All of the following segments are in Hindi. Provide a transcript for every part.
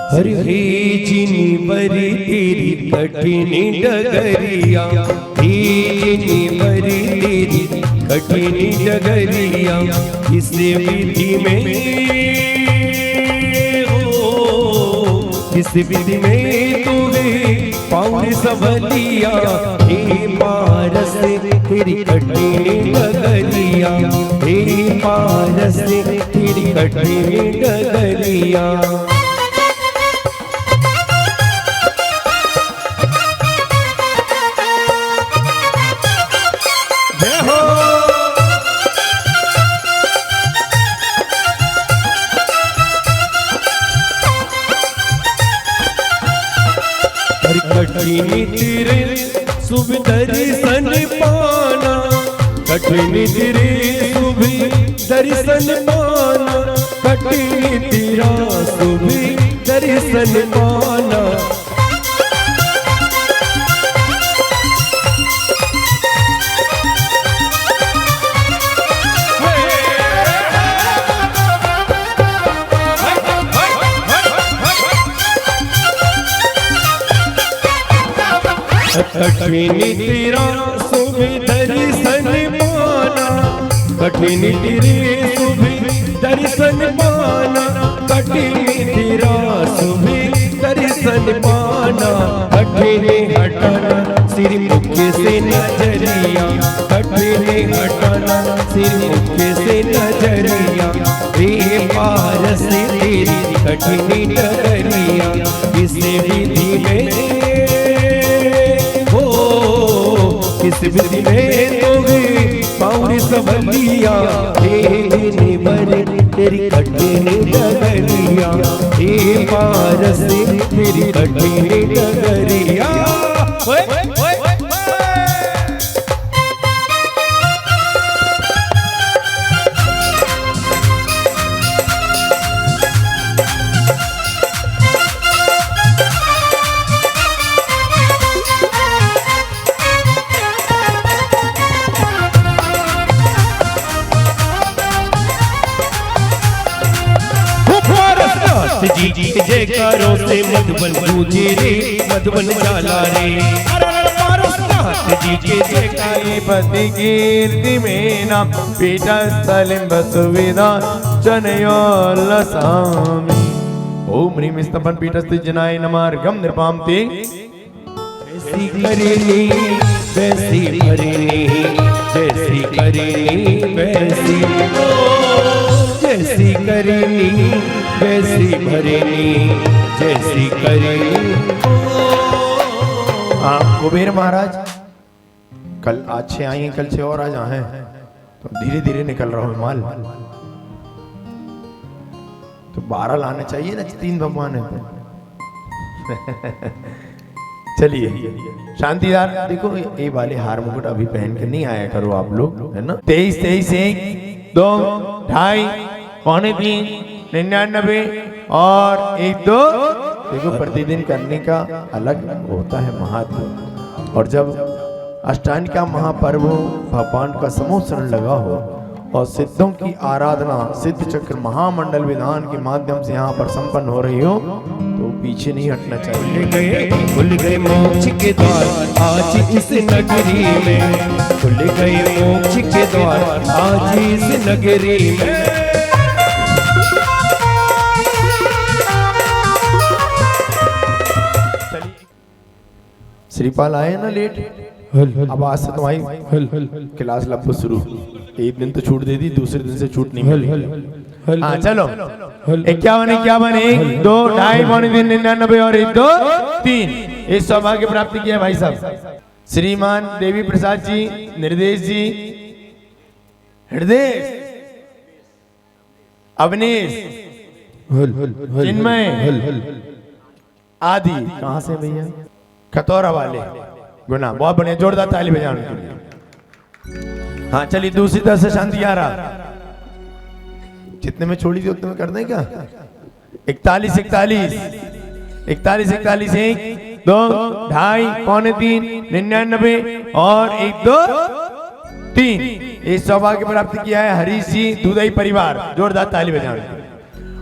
हर हे जिनी बरी तेरी कठिन डगरिया, हे जिनी बरी तेरी कठिन डगरिया, इस विधि में इस विधि में तुझे पाऊँ सबलिया, हे पारस तेरी कठिन डगरिया, हे पारस तेरी कठिन डगरिया। कठिन तेरे शुभ दर्शन पाना, कठिन तेरे शुभ दर्शन पाना, कठिन तेरा शुभ दर्शन पाना। कठिन तेरा शुभ दर्शन पाना, कठिन तेरे शुभ दर्शन पाना, कठिन तेरा शुभ दर्शन पाना। कठिन हटाना सिर मुख से नजरिया, कठिन हटाना सिर मुख से नजरिया, हे पारस तेरी कठिन डगरिया, इस विधि में इस विधि में तोगे पाऊँ सबलिया, हे जिनी बरी तेरी कठिन डगरिया, हे पारस तेरी कठिन डगरिया। जी जी जयकारों से मधुबन गूंजे रे, मधुबन जाला रे, जी के जयकारे पति कीर्ति में नाम पीठस्थलिं सुविधा जनयोल्लसामि। ओम ह्रीं स्तपन पीठस्थ जनाय नमः नृपां ते ऐसी करेनी वैसी भरेनी, जैसी करेनी वैसी, जैसी करेनी वैसी भरेनी, जैसी करेनी। हाँ कुबेर महाराज कल आज 6 आई हैं, कल 6 और आज हैं, तो धीरे धीरे निकल रहा हूँ माल, तो 12 लाने चाहिए ना, 3 भगवान है। चलिए शांतिदार देखो, ये वाले हार मुकुट अभी पहन के नहीं आया करो आप लोग, है ना। 23 23 1 2 2.5 पौने 3 99 और 1 2 देखो, प्रतिदिन करने का अलग होता है महत्व। और जब अष्टांग का महापर्व हो, भगवान का समूह शरण लगा हो और सिद्धों की आराधना सिद्ध चक्र महामंडल विधान के माध्यम से यहाँ पर संपन्न हो रही हो, तो पीछे नहीं हटना चाहिए। खुल गए मोक्ष के द्वार आज इस नगरी में, खुल गए मोक्ष के द्वार आज इस नगरी में। श्रीपाल आए ना लेट, अब आज से तुम्हारी क्लास लगभग शुरू। एक दिन तो छूट दे दी, दूसरे दिन से छूट नहीं मिली। हाँ चलो 51 51 1 2 2.5 पौने 3 99 और 1 2 3 इस सौभाग्य प्राप्ति किया भाई साहब। श्रीमान देवी प्रसाद जी, निर्देश जी, हृदय, अवनीश, चिन्मय आदि। कहाँ से भैया? खतौरा वाले गुना। बहुत बढ़िया, जोरदार ताली बजाने के लिए। हाँ चलिए दूसरी तरफ से शांति आ रहा, जितने में छोड़ी थी उतने में कर दें क्या? 41 41 41 41 1 2 2.5 पौने 3 99 और 1 2 3 इस सौभाग्य प्राप्त किया है हरीश जी दूधई परिवार। जोरदार ताली बजाने।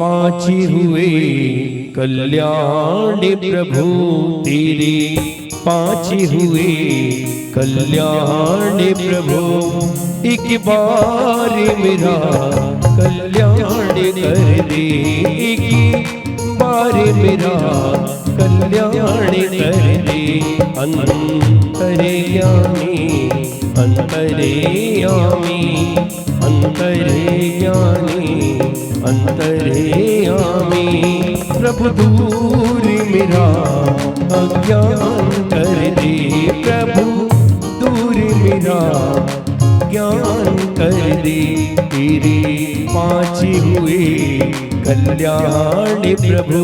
पाँच हुए कल्याण प्रभु तेरे, पाँच हुए कल्याण प्रभु। एक बार मेरा कल्याण कर दे, एक बार मेरा कल्याण कर दे। अंतर्यामी अंतर्यामी अंतर्यामी अंतर्यामी, प्रभु दूर मेरा अज्ञान कर दे, प्रभु दूर मेरा ज्ञान कर दे। तेरे पाँच हुए कल्याण प्रभु,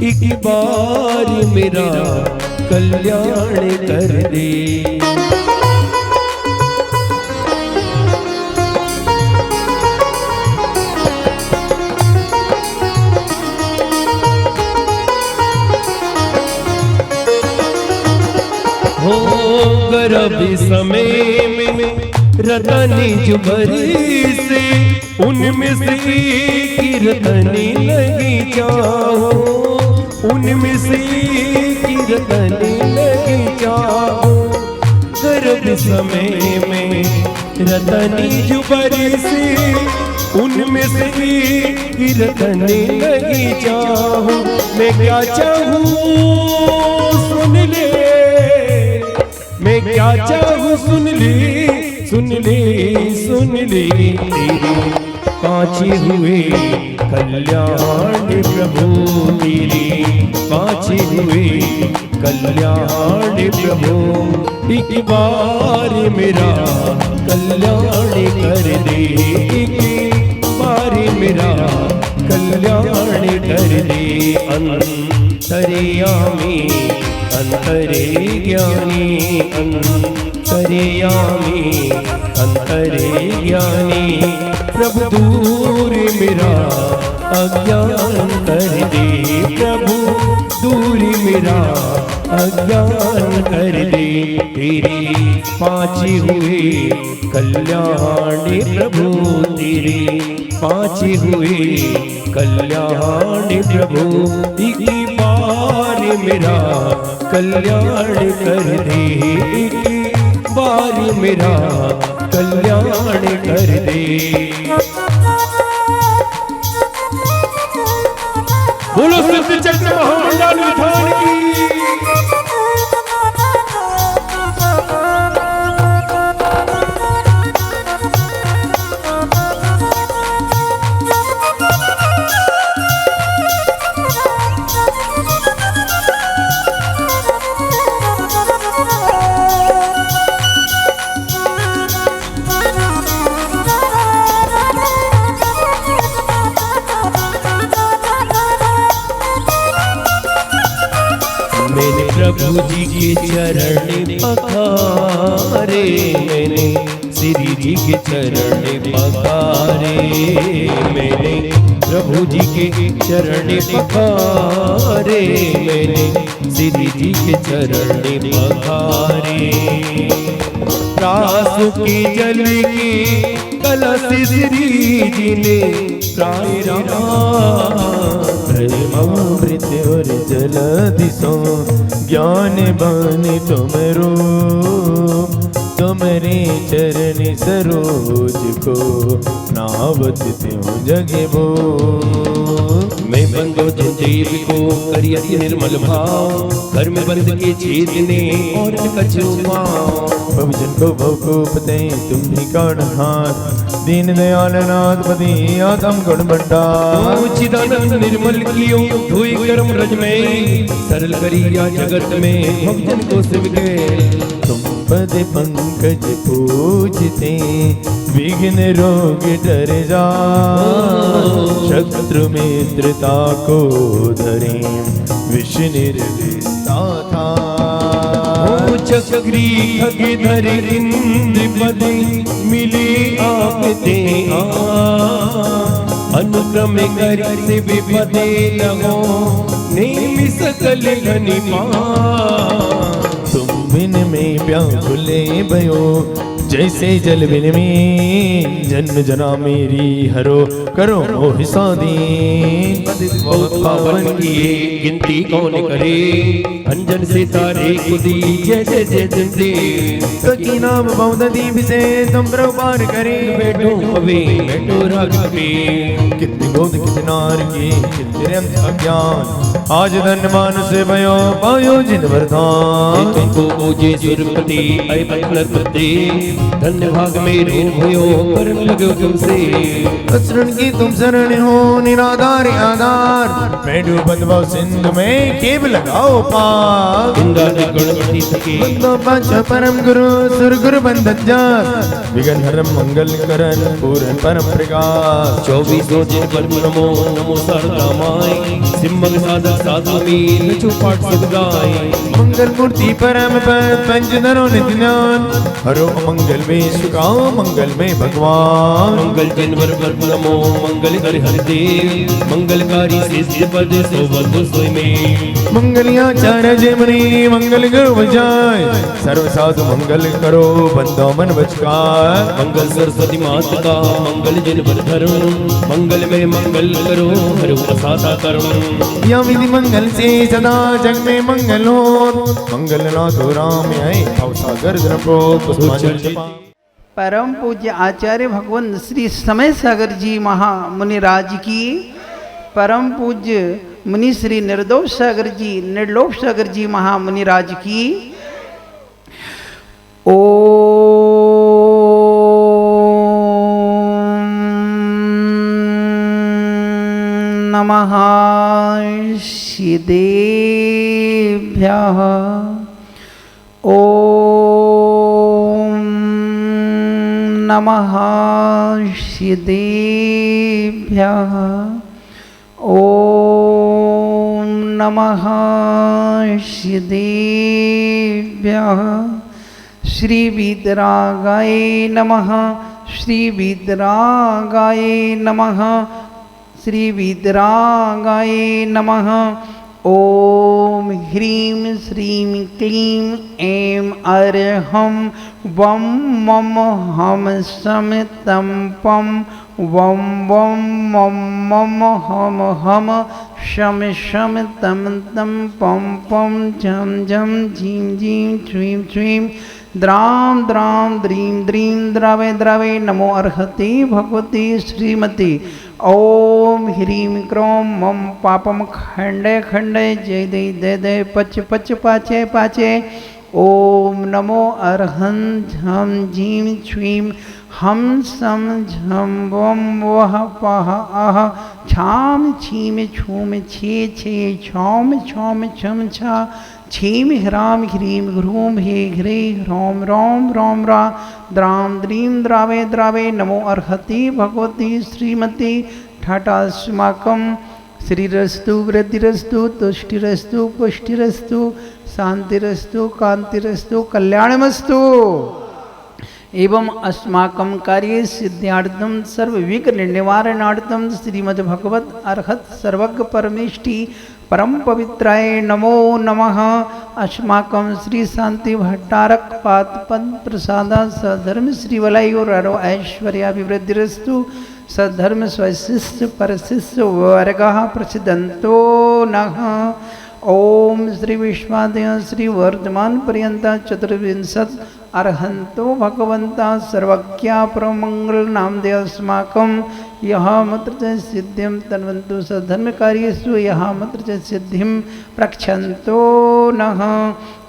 एक बार मेरा कल्याण कर दे। हो गर्भ समय में रतनी जुबरी से, उनमें से एक रतनी लगी चाहो, उनमें से एक रतनी लगी चाहो। गर्भ समय में रतनी जुबरी से, उनमें से एक रतनी लगी चाहो। मैं क्या चाहूँ सुन ले, मैं क्या चाहूँ सुन ले, सुन ले सुन ले। तेरे पाँच हुए कल्याण प्रभु तेरे, पाँच हुए कल्याण प्रभु। एक बार मेरा कल्याण कर दे, एक बार मेरा कल्याण कर दे। अंतर्यामी अंतर्ज्ञानी अंतर्यामी अंतर्ज्ञानी, प्रभु दूर मेरा अज्ञान कर दे, प्रभु दूर मेरा अज्ञान कर दे। तेरे पाँच हुए कल्याण प्रभु तेरे, पाँच हुए कल्याण प्रभु। एक बार मेरा कल्याण कर दे, एक बार मेरा कल्याण कर दे। बोलो सिद्ध चक्र महामंडल विधान की। मैंने प्रभु जी के चरण पखारे, मैंने श्री जी के चरण पखारे, मैंने प्रभु जी के चरण पखारे, मैंने श्री जी के चरण पखारे। प्रासु की जल की कलश श्री जी ने प्रेमामृत और जलधिसो, ज्ञान बानी तुमरो, तुम्हारे चरण सरोज को नावत त्यों जगे वो। मैं बंदो जंजीर को करियति निर्मल भाव, घर में बंद के छेद ने और कछु पाओ। भवजन को भव को पते तुम ही कारणहार, दीन दयाल नाथ पति आत्म गुण भंडार। चिदानंद निर्मल कियो धोई कर्म रज में, सरल करिया जगत में भवजन को शिव गए। तुम पद पंकज पूजते विघ्न रोग डर जा, शत्रु मित्रता को धरे विष निर्विता था। चक्री खगधर इंद्र पद मिले आप ते, अनुक्रम कर से विपदे लगो नेमि सकल घनि पा। तुम बिन में व्याकुले भयो जैसे जल बिन में जन्म जना मेरी हरो करो मोहि सादी पावन किए गिनती कौन करे अंजन से तारे खुदी जय जय जय जंदे सकी नाम बहुत दीप से तुम पार करे बैठो अबे बैठो राग में कितने गोद कितने नार की कितने अंत अज्ञान आज धन मान से भयो पायो जिन वरदान तुमको पूजे सुरपति अय पत्नपति धन्य भाग मेरो भयो कर्म लगो तुमसे शरण की तुम शरण हो निराधार आधार मैं डूबत भाव सिंधु में केव लगाओ पार गंगा गणपति सके बंदो पांच परम गुरु सुर गुरु बंधन जार विघ्न हरम मंगल करण पूरन परम प्रकाश 24 दिन पर नमो नमो शारदा माई सिमंग साधक साधु मीन चुपाट सदाई मंगल मूर्ति परम पद पंचधरो नित्य ज्ञान हरो मंगल में सुखाओ मंगल में भगवान मंगल जनवर पर नमो मंगल हरि हरि देव मंगलकारी सिद्धि पद सोबत सोई में मंगलियाचार्य जय मुनि मंगल करो बजाय सर्व साधु मंगल करो बंदो मन बचकार मंगल सरस्वती माता का मंगल जनवर धरो मंगल में मंगल करो हरि प्रसादा करो या विधि मंगल से सदा जग में मंगल हो मंगल नाथ राम आए सागर द्रपो पुष्पांजलि परम पूज्य आचार्य भगवान श्री समय सागर जी महामुनिराज की, परम पूज्य मुनि श्री निर्दोष सागर जी निर्लोभ सागर जी महामुनिराज की। नमः श्रीदेव्याः। ओम नमः श्रीदेव्याः। ओम नमः श्रीदेव्याः। श्री वीतरागाय नमः। श्री वीतरागाय नमः। श्री वीतरागाय नमः। ओम ह्रीं श्रीं क्लीं ऐं अर्हं वं मम हम सम तम पम वं वं मम मम हम शम शम तम तम पम पम झम झम झीं झीं छ्वीं छ्वीं द्रां द्रां द्रीं द्रीं द्रवे द्रवे नमो अर्हते भगवते श्रीमती। ओम ह्रीं क्रों मम पापम खंडे खंडे जय दे दे दे पच पच पाचे पाचे। ओम नमो अर्हं झम झीं छ्वीं हम सम झम वम वह पह अह छाम छीम छूम छे छे छौम छौम छम छा छीम ह्राम ह्रीं ह्रूम हे ह्रे ह्रौम रौम रौम रा द्रां द्रीं द्रावे द्रावे नमो अर्हति भगवती श्रीमती। ठाटास्माकं श्रीरस्तु वृद्धिरस्तु तुष्टिरस्तु पुष्टिरस्तु शांतिरस्तु कांतिरस्तु कल्याणमस्तु। एवं अस्माकं कार्ये सिद्ध्यार्थं सर्वविघ्न निवारणार्थं श्रीमद्भगवत अर्हत सर्वज्ञ परमेष्टि परम पवित्राय नमो नमः। अस्माकं श्री शांति भट्टारक पाद पद प्रसादा सधर्म श्री वलयो रो ऐश्वर्याभिवृद्धिरस्तु। सधर्म स्वशिष्य परशिष्य वर्गः प्रसिद्धन्तो नः। ओम श्री विश्वादय श्री वर्धमान पर्यंत चतुर्विंशत् अर्हन्तो भगवन्ता सर्वज्ञा परमंगल नामदे अस्माकं यह मत्र च सिद्धिं तन्वन्तु सधर्मकार्येषु यह मत्र च सिद्धिं प्रक्षन्तो नः।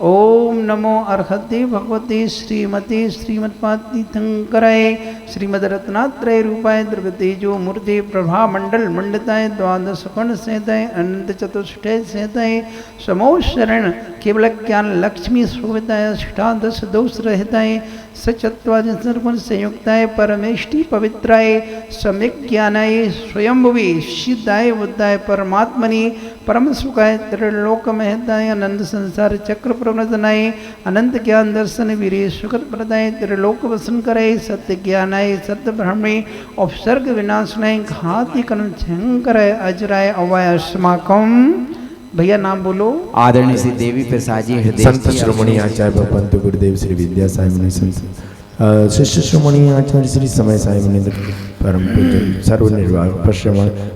ओम नमो अर्हते भगवते श्रीमती श्रीमत्पातीर्थंकराय श्रीमद्रत्नात्रय रूपाय द्रव्यतेजो मूर्ति प्रभा मंडल मंडताय द्वादश कोण सहिताय अनंत चतुष्टय सहिताय समोशरण केवल ज्ञान लक्ष्मी शोभिताय अष्टादश दोष रहताय सचत्वारिंशर्गुण संयुक्ताय परमेष्टि पवित्राय सम्यक ज्ञानाय स्वयंभुवे सिद्धाय बुद्धाय परमात्मनि परम सुखाय त्रिलोक महताय अनंत संसार चक्र प्रवृतनाय अनंत ज्ञान दर्शन वीरे सुखद प्रदाय त्रिलोक वसन कराय सत्य ज्ञानाय सत्य ब्रह्मे उपसर्ग विनाशनाय घाति कर्म शंकराय अजराय अवाय अस्माकं। भैया नाम बोलो। आदरणीय श्री देवी प्रसाद जी हृदय संत श्रोमणी आचार्य भगवंत गुरुदेव श्री विद्या साई मुनि संत शिष्य श्रोमणी आचार्य श्री समय साई मुनिंद्र परम पूज्य सर्वनिर्वाह पश्चिम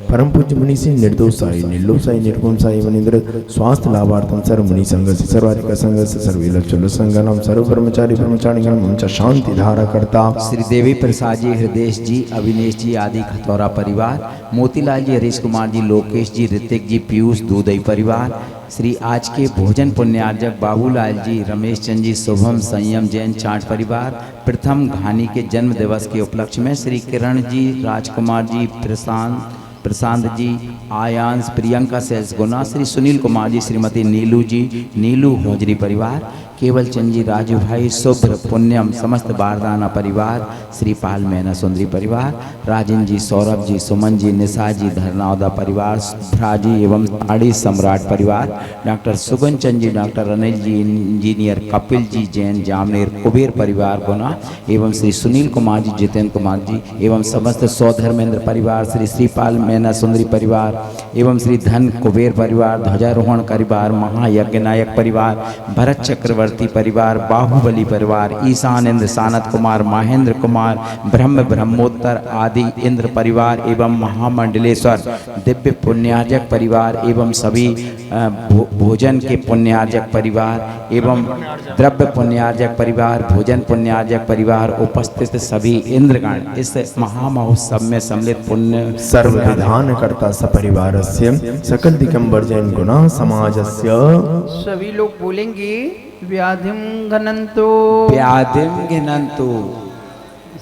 परम पूज्य मुनि श्री निर्दोष साई निर्लोभ साई निर्गुण साई मुनिंद्र स्वास्थ्य लाभार्थम सर्व मुनि संघ से सर्वाधिक संघ से सर्विलक्षण संगम सर्व ब्रह्मचारी ब्रह्मचारिगण मंच शांति धारा करता श्री देवी प्रसाद जी, हृदय जी, अविनेश जी आदि खतौरा परिवार, मोतीलाल जी, हरीश कुमार जी, लोकेश जी, ऋतिक जी, पीयूष दूधई परिवार, श्री आज के भोजन पुण्यार्जक बाबूलाल जी, रमेश चंद जी, शुभम संयम जैन चाट परिवार, प्रथम घानी के जन्म दिवस के उपलक्ष्य में श्री किरण जी, राजकुमार जी, प्रशांत जी, आयांश, प्रियंका सेल्स गुना, श्री सुनील कुमार जी, श्रीमती नीलू जी, नीलू होजरी परिवार, केवल चंद जी, राजू भाई, शुभ्र पुण्यम, समस्त बारदाना परिवार, श्री पाल मैना सुंदरी परिवार, राजन जी, सौरभ जी, सुमन जी, निशा जी, धरनावदा परिवार, भ्राजी एवं साड़ी सम्राट परिवार, doctor Sugan Chand ji, doctor Anil ji, engineer Kapil ji, Jain Jamner Kuber परिवार गुना एवं श्री सुनील कुमार जी, जितेंद्र कुमार जी एवं समस्त सौधर्मेंद्र परिवार, श्री श्रीपाल मैना सुंदरी परिवार एवं श्री धन कुबेर परिवार, ध्वजारोहण परिवार, महायज्ञ नायक परिवार, भरत चक्रवर्ती परिवार, बाहुबली परिवार, ईशान इंद्र, सानत कुमार, महेंद्र कुमार, ब्रह्मोत्तर आदि इंद्र परिवार एवं महामंडलेश्वर दिव्य पुण्यार्जक परिवार एवं सभी भोजन के पुण्यार्जक परिवार एवं द्रव्य पुण्यार्जक परिवार, भोजन पुण्यार्जक परिवार, उपस्थित सभी इंद्रगण इस महामहोत्सव में सम्मिलित पुण्य सर्व विधान करता सपरिवारस्य सकल दिगंबर जैन गुना समाजस्य सभी लोग बोलेंगे व्याधिम घनंतो, व्याधिम घिनंतु,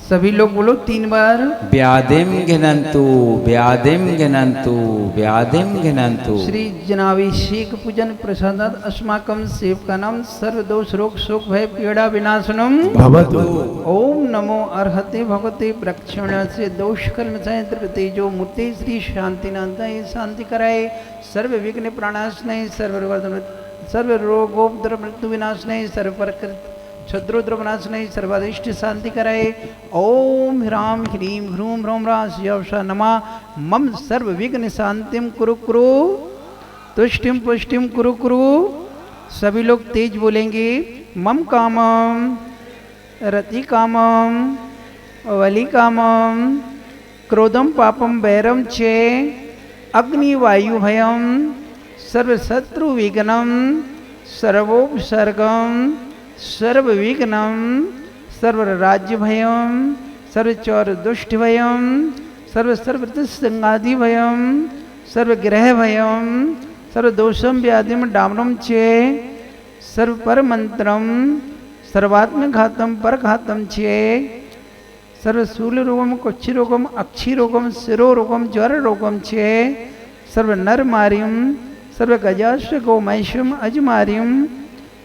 सभी लोग बोलो 3 बार, व्याधिम घिनंतु, व्याधिम घिनंतु, व्याधिम घिनंतु। श्री जनाभिषेक पूजन प्रसादात अस्माकं सेवका नाम सर्व दोष रोग शोक भय पीड़ा विनाशनम भवतु। ओम नमो अर्हते भगवते प्रक्षण से दोष कर्म से जो मूर्ति श्री शांतिनाथाय शांति कराए, सर्व विघ्न प्रणाशनय, सर्व रोगोपद्रव मृत्यु विनाशनय, सर्व प्रकृति क्षद्रोद्र विनाशनय, सर्वादिष्ट शांति कराए। ओम ह्राम ह्रीं ह्रूम ह्रौम राशा नमः मम सर्व विघ्न शांतिम कुरु कुरु तुष्टिम पुष्टिम कुरु कुरु। सभी लोग तेज बोलेंगे। मम कामम रति कामम वली कामम क्रोधम पापम वैरम चे अग्नि वायु भयम सर्वशत्रु विघ्नम सर्वोपसर्गम सर्वविघ्नम सर्वराज्य भयम सर्वचौर दुष्ट भयम सर्वसंगादि भयम सर्वग्रह भयम सर्वदोषम व्याधिम डामरम चे सर्वपरमंत्रम सर्वात्मघातम परघातम चे सर्वशूल रोगम कुक्षि रोगम अक्षि रोगम शिरो रोगम ज्वर रोगम चे सर्वनर मारियम सर्वगजाश्व गोमैश्वम अजमारियम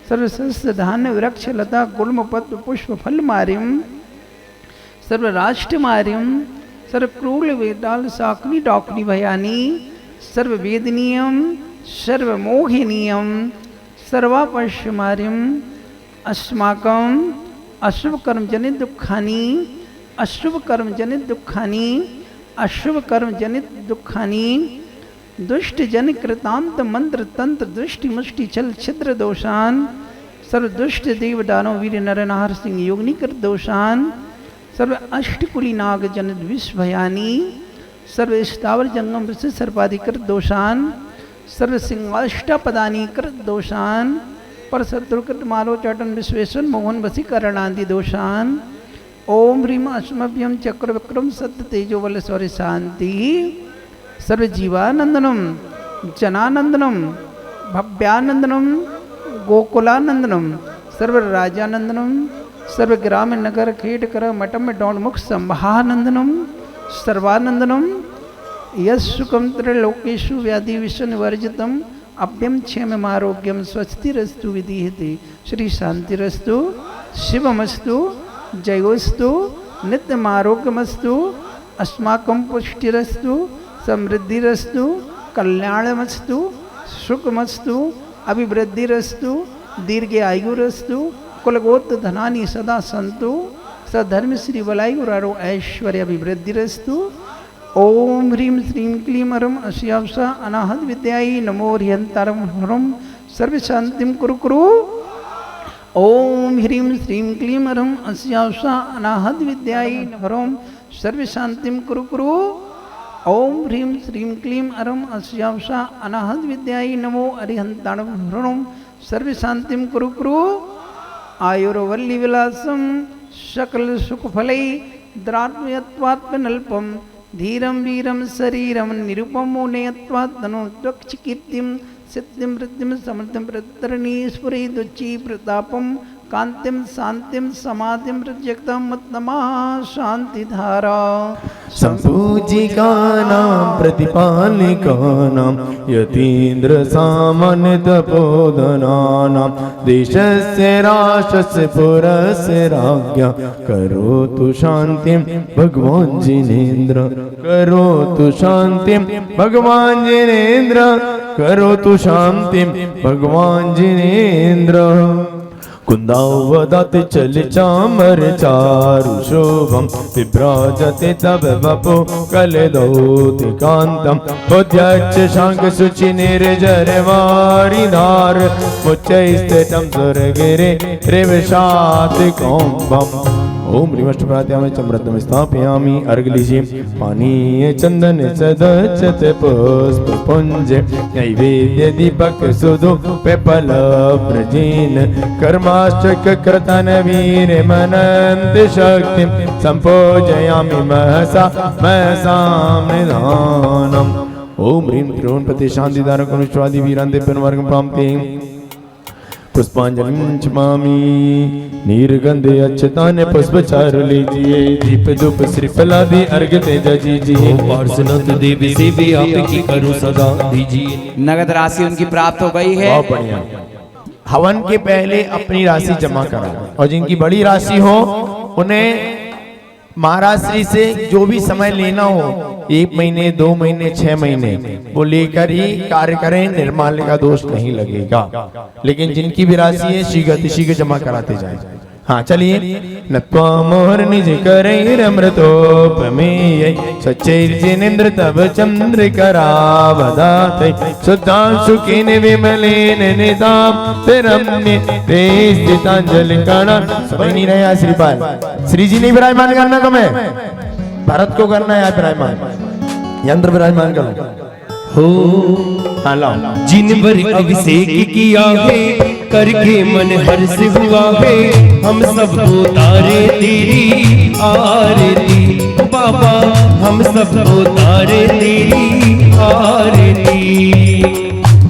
सर्वशस्त्र धान्य वृक्ष लता गुल्म पत्र पुष्प फल मारियम सर्वराष्ट्र मारियम सर्वक्रूल वेदाल साकनी डॉकनी भयानी सर्ववेदनीयम सर्वमोहिनीयम सर्वापश्य मारियम अस्माकम अशुभ कर्म जनित दुखानी अशुभ कर्म जनित दुखानी अशुभ कर्म जनित दुखानी दुष्ट जन कृतांत मंत्र तंत्र दृष्टि मुष्टि छल छिद्र दोषान सर्व दुष्ट देव दानव वीर नर नार सिंह योगिनी कृत दोषान सर्व अष्टकुली नाग जन विष भयानी सर्व स्थावर जंगम वृष सर्पाधिकृत दोषान सर्व सिंहाष्टपदानी कृत दोषान पर शत्रुकृत मालो चाटन विश्वेश्वर मोहन वसीकरणादि दोषान ओम ह्रीम अस्मभ्यम चक्र विक्रम सत्य तेजो बल शौर्य शांति सर्व जीवानंदनम जनानंदनम भव्यानंदनम गोकुलानंदनम सर्व राजानंदनम सर्व ग्राम नगर खेट कर मठम डौल मुख संभानंदनम सर्वानंदनम यशुकम त्रैलोकेषु व्याधि विषण वर्जितम अभ्यम क्षेम आरोग्यम स्वस्तिरस्तु विधीयते। श्री शांतिरस्तु शिवमस्तु जयोस्तु नित्यमारोग्यमस्तु अस्माकं पुष्टिरस्तु समृद्धिरस्तु कल्याणमस्तु सुखमस्तु अभिवृद्धिरस्तु दीर्घ आयुरस्तु कुलगोत्र धनानि सदा सन्तु सधर्म श्री वलायुरारो ऐश्वर्य अभिवृद्धिरस्तु। ओम ह्रीं श्रीं क्लीं हरम अस्यावसा अनाहत विद्यायै नमो ह्रियंतारम हरम सर्व शांतिम कुरु कुरु। ओम ह्रीं श्रीं क्लीं ह्रं अस्यासा अनाहत विद्याय नमः सर्व शांतिम कुरु कुरु। ओम ह्रीं श्रीं क्लीं ह्रं अस्यासा अनाहत विद्याय नमो अरिहंताणं ह्रं सर्व शांतिम कुरु कुरु। आयुर्वल्ली विलासम सकल सुखफलै द्रात्मयत्वात्मनल्पम धीरं वीरं शरीरं निरुपमो नेयत्वात्तनो त्वक्षकीर्तिं सिद्धिं वृद्धिं समृद्धिं प्रतरणी स्फुरेदुच्ची प्रतापं कांतिं शांतिं समाधिं प्रत्यक्तं मत्तमा शांतिधारा। संपूजिकानां प्रतिपालिकानां यतीन्द्र सामान्य तपोधनानां देशस्य राष्ट्रस्य पुरस्य राज्ञा करोतु शान्तिं भगवान् जिनेन्द्र करोतु शान्तिं भगवान् जिनेन्द्र करोतु शान्तिं भगवान् जिनेन्द्र। कुन्दावदति चलि चामर चारु शोभं विभ्राजते तव वपो कलदौतिकान्तं उद्यच्च शाङ्ख शुचि निर्जरवारिधार मुच्चैस्थितं सुरगिरे रिवशाति कौम्बम्। ओम ह्रीमष्टप्रात्यामि चमृतम स्थापयामि अर्घलिषि पानीय चंदन सदचत पुष्प पुंज नैवेद्य दीपक सुधु पेपल प्रजीन कर्माष्टक कृतन वीर मनंत शक्ति संपूजयामि महसा महसाम निधानम। ओम ह्रीं त्रिभुवनपते शांतिधारक अनुष्वादि वीरांते पिनवर्गं प्राप्ति पुष्पांजलि चमामी नीरगंधे अच्छतान पुष्पचारु लीजिए दीप धूप श्रीफलादि अर्घ तेजा दीजिए पार्श्वनाथ देवी से भी आपकी करूं सदा दीजिए। नगद राशि उनकी प्राप्त हो गई है। बहुत बढ़िया। हवन के पहले अपनी राशि जमा करा और जिनकी बड़ी राशि हो उन्हें महाराज श्री से जो भी समय लेना हो 1 महीने 2 महीने 6 महीने वो लेकर ही कार्य करें, निर्माल्य का दोष नहीं लगेगा। लेकिन जिनकी भी राशि है शीघ्र जमा कराते जाएं। हाँ चलिए। नत्वा मोहर निज करैरमृतोपमेय सच्चैर्जिनेन्द्र तव चंद्र करावदातै शुद्धांशुकेन विमलेन निताप्तरम्य ते स्थितांजलि कणा। समझ नहीं रहे श्रीपाल श्री जी नहीं विराजमान करना कम है, भरत को करना है विराजमान, यंत्र विराजमान करो हो हाँ लाओ। जिन पर अभिषेक किया है करके मन हर्ष हुआ है हम सब उतारे तेरी आरती बाबा हम सब उतारे तेरी आरती।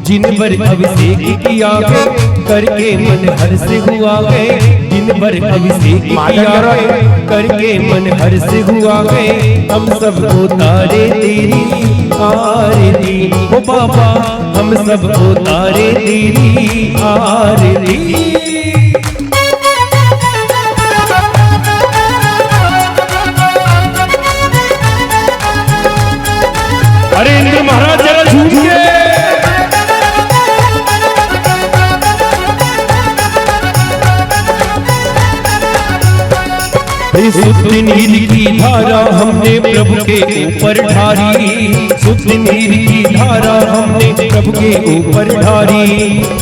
जिन पर अभिषेक किया है करके मन हर्ष हुआ है जिन पर अभिषेक किया है करके मन हर्ष हुआ है हम सब उतारे तेरी आरती ओ बाबा हम सब उतारे तेरी आरती। अरे इंद्र महाराज जरा झूमिए। शुद्ध नीर की धारा हमने प्रभु के ऊपर ढारी, शुद्ध नीर की धारा हमने प्रभु के ऊपर ढारी।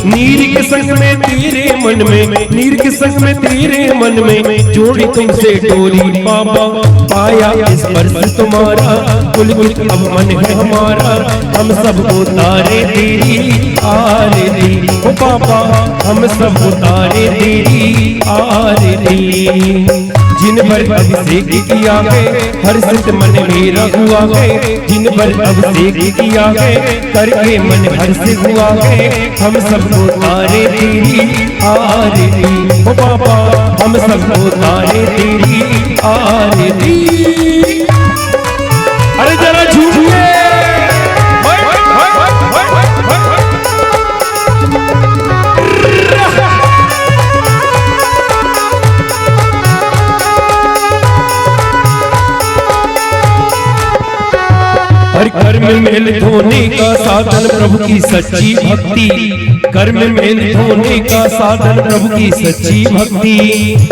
नीर के संग में तेरे मन में, नीर के संग में तेरे मन में जोड़ी तुमसे डोरी बाबा पाया स्पर्श तुम्हारा पुलकित अब मन है हमारा हम सब उतारे तेरी आरती ओ बाबा हम सब उतारे तेरी आरती। जिन पर अभिषेक किया है हर सिद्ध मन मेरा हुआ है जिन पर अभिषेक किया है करके मन हर्ष हुआ है हम सब उतारे तेरी आरती ओ बाबा हम सब उतारे तेरी आरती। अरे जरा झूमिए। हर घर कर्म मेल धोने का साधन प्रभु की सच्ची भक्ति, कर्म मेल धोने का साधन प्रभु की सच्ची भक्ति।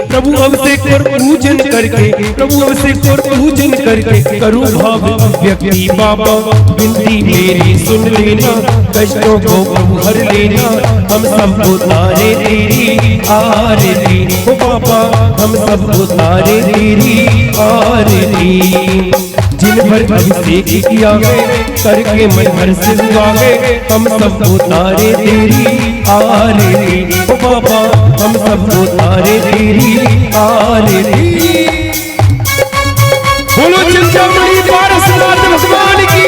प्रभु अभिषेक और पूजन करके, प्रभु अभिषेक और पूजन करके करूँ भाव व्यक्ति। बाबा विनती मेरी सुन लेना, कष्टों को प्रभु हर लेना, हम सब उतारे तेरी आरती। ओ बाबा हम सब उतारे तेरी आरती। जिन पर अभिषेक किया है करके मन भर से हुआ है, हम सब उतारे तेरी आरती। ओ बाबा हम सब उतारे तेरी आरती। बोलो चिंतामणि पारसनाथ भगवान की।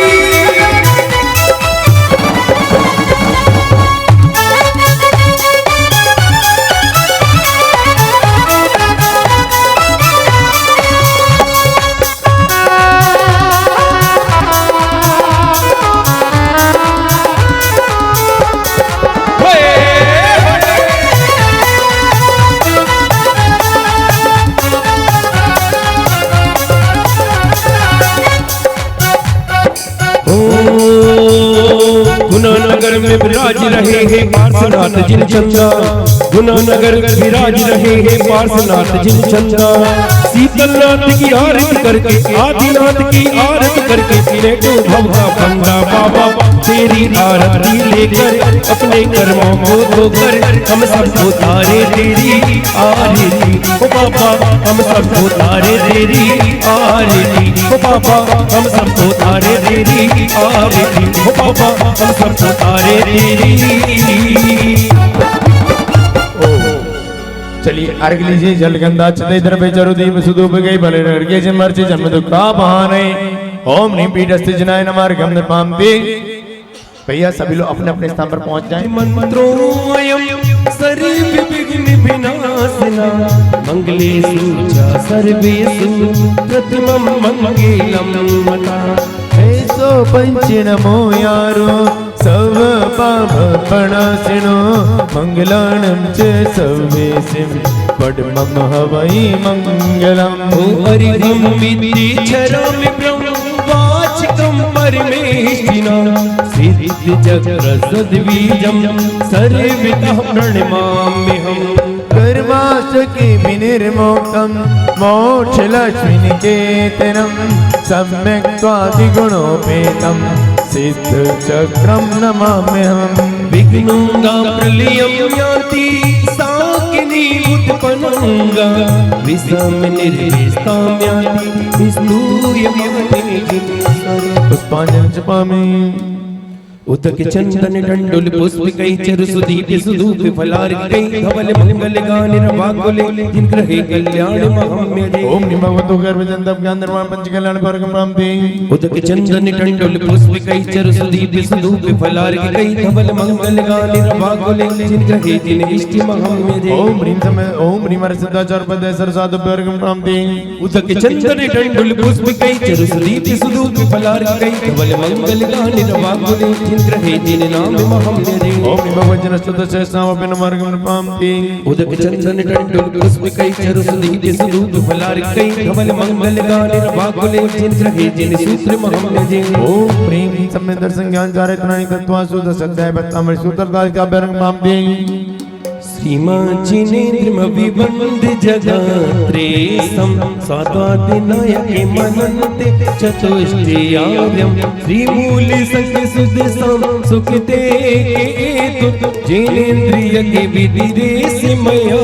गुनानगर में विराज रहे हैं पार्श्वनाथ जिन चंदा, गुनानगर विराज रहे हैं पार्श्वनाथ जिन चंदा। शीतलनाथ की आरती करके, आदिनाथ की आरती करके, लेटो भव का बंदा। बाबा तेरी आरती लेकर अपने कर्मों को धोकर हम सब उतारे तेरी आरती। ओ बाबा हम सब उतारे तेरी आरती। ओ बाबा हम सब उतारे तेरी आरती। ओ बाबा हम सब उतारे तेरी। चलिए अर्घ लीजिए, जलगंधा चते द्रव्य चरुदीप सुधूप गई भले अर्घ्य से मर्चे जन्म दुखा बहाने। ओम नीम पीठस्थ जनाय नमः गम निर्पामते। भैया सभी लोग अपने अपने स्थान पर पहुंच जाएं। मंत्रोऽयं सर्व विघ्न विनाशना, मंगलेषु च सर्वेषु प्रथमं मंगलम मता। ऐसो पंच नमो यारो सब पाप प्रणाशिनो, मंगलानं च सर्वेषां पद्मं हवै मंगलम्। ओ हरिहं विद्येच्छरामि ब्रह्मवाचिकं परमेष्ठिना, सिद्धिचक्रसद्बीजं सर्वतः प्रणमाम्यहम्। कर्माशुकी विनिर्मुक्तं मोक्षलक्ष्मीनिकेतनं, सम्यक् त्वादिगुणोपेतं सिद्धचक्रं नमाम्यहम्। विघ्नोऽङ्गा प्रलयं यान्ति साकिनी उत्पन्नङ्गा, विषमनिर्विस्तां यान्ति विस्तूयमाने जिनसर। पुष्पाञ्जलिं जपामि। उदक चंदन डंडुल पुष्पिकै चरु सुदीप सुधूप फलार्घ्यै, धवल मंगल गान रवाकुले जिनग्रहे कल्याण महाम्यजे। ओम निम भगवतो गर्भजन्तव ज्ञान निर्माण पंच कल्याण वर्गम प्राप्ति। उदक चंदन डंडुल पुष्पिकै चरु सुदीप सुधूप फलार्घ्यै, धवल मंगल गान रवाकुले जिनग्रहे जिन इष्टि महाम्यजे। ओम ह्रीं समय ओम ह्रीं सिद्धाचार पद सरसाद वर्गम प्राप्ति। उदक चंदन डंडुल पुष्पिकै चरु सुदीप सुधूप फलार्घ्यै, धवल मंगल गान रवाकुले ग्रहे जिन नाम महाम्यजे। ओम भगवजन स्तुत सहस्रनाम अभिन्न मार्गम प्राप्ति। उदक चंदन डंडुल पुष्पिकै चरु सुदीप सुधूप फलार्घ्यै, धवल मंगल गान रवाकुले जिनग्रहे जिन सूत्र महाम्यजे। ओम ह्रीं समय दर्शन ज्ञान चारित्राणि तत्वा सुध सत्याय भक्तामृ सूत्रदास का वर्गम प्राप्ति। श्रीमान जिनेन्द्रमविवन्द जगात्रेयं, स्वात्वादिनायके मनन्ते चतुष्टयार्यं। श्रीमूलसङ्गसुदसां सुकृते केतु, जिनेन्द्रिय के विदिरेश मया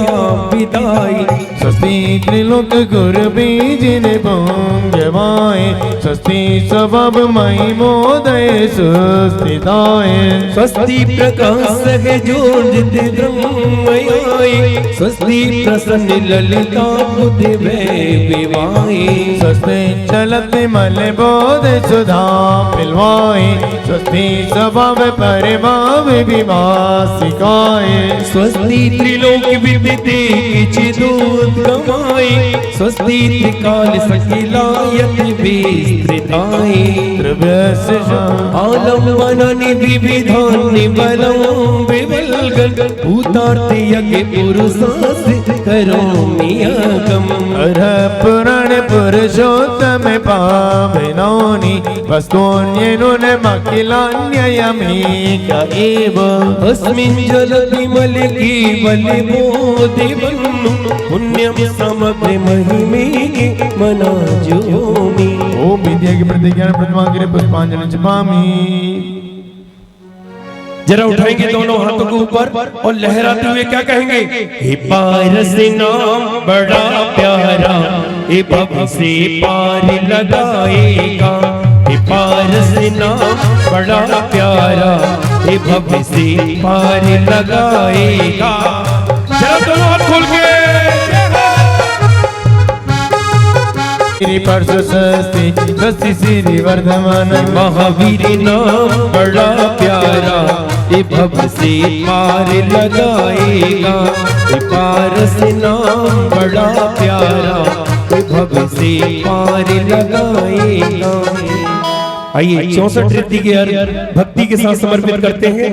विदाय। स्वस्ति त्रिलोक गुरवे जिने भोंगवाय, स्वस्ति स्वभावमयि मोदय सुस्थिताय। स्वस्ति प्रकाश है ज्योतिर् ब्रह्मयाय, स्वस्ति प्रसन्न ललिता बुद्धि विवाय। स्वस्ति चलति मल बोध सुधा पिलवाय, स्वस्ति स्वभाव परिभाव विभासिकाय। स्वस्ति त्रिलोक विविधे चिदोद्गमाय, स्वस्ति त्रिकाल सकिलायति विस्तृताय। त्रिव्यस्य आलम्बनानि विविधानि बलं विवल्गन्, भूतार्थ यज्ञ पुरुषों से करो मियागम। अर पुराण पुरुषोत्तम पावनोनि वस्तुन्यनुन मकिलान्ययमेक एव। अस्मिन् जलति मलिकी बलि बोधिवन्नु पुण्यम समग्र महिमे मनाजोमि। ओम विद्या की प्रतिज्ञा प्रतिमा के पुष्पांजलि जपामि। जरा उठाएंगे दोनों हाथों को ऊपर और लहराते हुए क्या कहेंगे? हे पारस नाम बड़ा प्यारा, हे भव से पार लगाएगा। हे पारस नाम बड़ा प्यारा, हे भव से पार लगाएगा। जरा दोनों हाथ खोल के परसु सस्ती सस्ती श्री वर्धमान। महावीर नाम बड़ा प्यारा, ये भव से पार लगाएगा। ये पारस नाम बड़ा प्यारा, ये भव से पार लगाएगा। आइए 64 ऋद्धि के अर्घ भक्ति के साथ समर्पित करते हैं।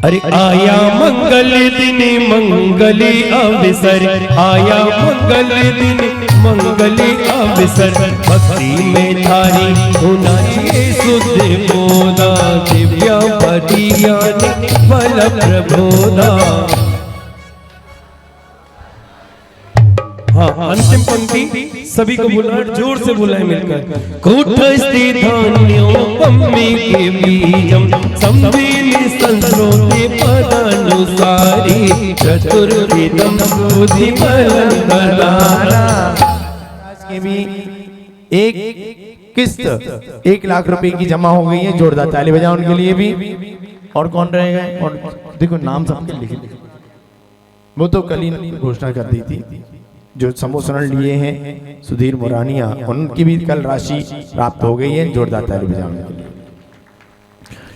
अरे आया मंगल दिन मंगली अवसर, आया मंगल दिन मंगली अवसर। भक्ति में धारी होना ये शुद्ध मोदा, दिव्या पतियान बल प्रबोधा। हाँ, अंतिम पंक्ति सभी को बुलाए, जोर से बुलाए मिलकर। कूटस्थि धान्यों पम्मी के बीजम, संवीनि संस्रोति पदानुसारी, चतुर्विधम बुद्धि बलं ददाना। के भी एक किस्त 1 लाख रुपए की जमा हो गई है। जोरदार ताली बजाओ उनके लिए भी। और कौन रहेगा? और देखो नाम सबके लिखे, वो तो कल ही घोषणा कर दी थी। जो समूह लिए हैं सुधीर मोरानिया, उनकी भी कल राशि प्राप्त हो गई है। जोरदार ताली बजाने के लिए।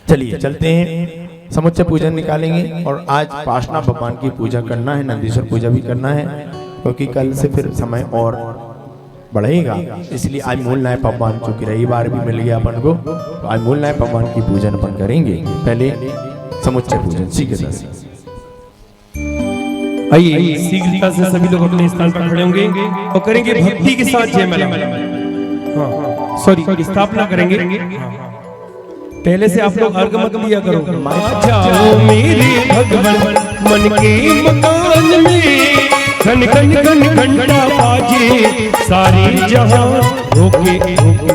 चलिए चलते हैं, समुच्चय पूजन निकालेंगे। और आज पाशना भगवान की पूजा करना है, नंदीश्वर पूजा भी करना है, क्योंकि कल से फिर समय और बढ़ेगा। इसलिए आज मूल नायक भगवान, चूंकि रविवार भी मिल गया अपन को, तो आज मूल नायक भगवान की पूजन अपन करेंगे। पहले समुच्चय पूजन शीघ्रता से। आइए शीघ्रता से सभी लोग अपने स्थान पर खड़े होंगे और करेंगे भक्ति के साथ जयमाला। हाँ, सॉरी, स्थापना करेंगे। पहले से आप लोग अर्घ मत दिया करो। आ जाओ मेरे भगवान मन के मकान में, घन घन घन घंटा बाजे सारे जहां रोके रोके।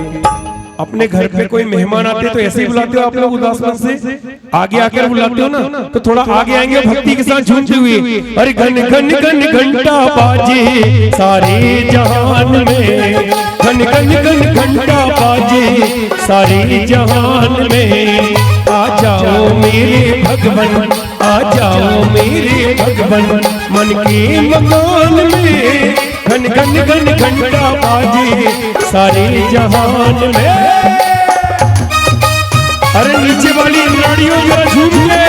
अपने घर पे कोई मेहमान आते तो ऐसे ही बुलाते हो आप लोग उदास मन से? आगे आकर बुलाते हो ना, तो थोड़ा आगे आएंगे भक्ति के साथ झूमते हुए। अरे घन घन घन घंटा बाजे सारे जहान में, घन घन घन घंटा बाजे सारे जहान में। आ जाओ मेरे भगवान, आ जाओ मेरे भगवान मन के मकान में, घन घन घन घंटा बाजे सारे जहान में। अरे नीचे वाली नाड़ियों जरा झूम ले।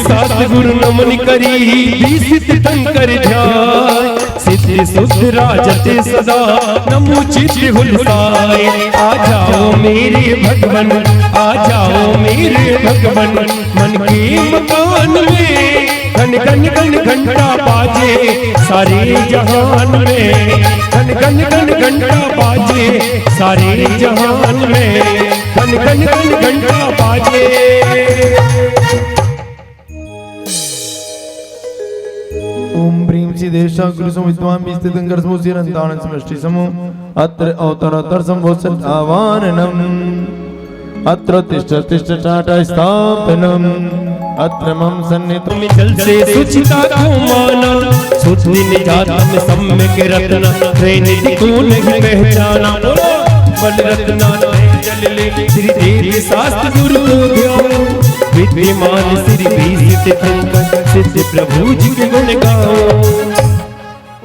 शास्त्र गुरु नमन करी बीसित टंकर ध्यान, सिद्धि सुध राजते सदा नमो चित्त हुलसाए। आ जाओ मेरे भगवान, आ जाओ मेरे भगवान मन के मकान में, घन घन घन घंटा बाजे सारे जहान में, घन घन घन घंटा बाजे सारे जहान में, घन घन घन घंटा बाजे। ओम प्रीम सी देशा गुरुसम विद्वान विस्थितं करसमो सिरंतानं समष्टि समो अत्र अवतरतर संभोसत आवाननम अत्र तिष्ठ तिष्ठ टाटा स्थापनम अत्र मम सन्निधि में जल से सुचिता को माना, सुचि निजात में सम्यक रत्न त्रिनिधि को नहीं पहचाना। बोलो बल रत्ना जल ले श्री देवी शास्त्र गुरु को ध्यान, विद्यमान श्री बीसित सिद्ध प्रभु जी के गुण गाओ।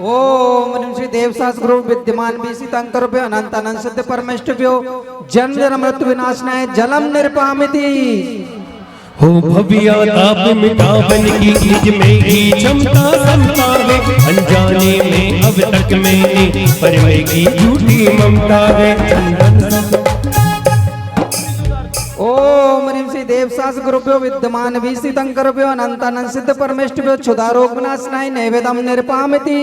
ओम श्री देवशास्त्र गुरु विद्यमान बीसित अंकरूपे अनंत अनंत सिद्ध परमेष्टभ्यो जन्म जन्म मृत्यु विनाशनाय जलम निर्पामिति। हो भव्या ताप मिटावन की निज में ही क्षमता समतावे, अनजाने में अब तक मैंने परमे की झूठी ममता है। ओम ह्रीं श्री देवसास गुरुभ्यो विद्यमान भीषितंकरभ्यो अनंतानंद सिद्ध परमेष्टभ्यो क्षुधारोग विनाशनाय नैवेदम निर्पामिति।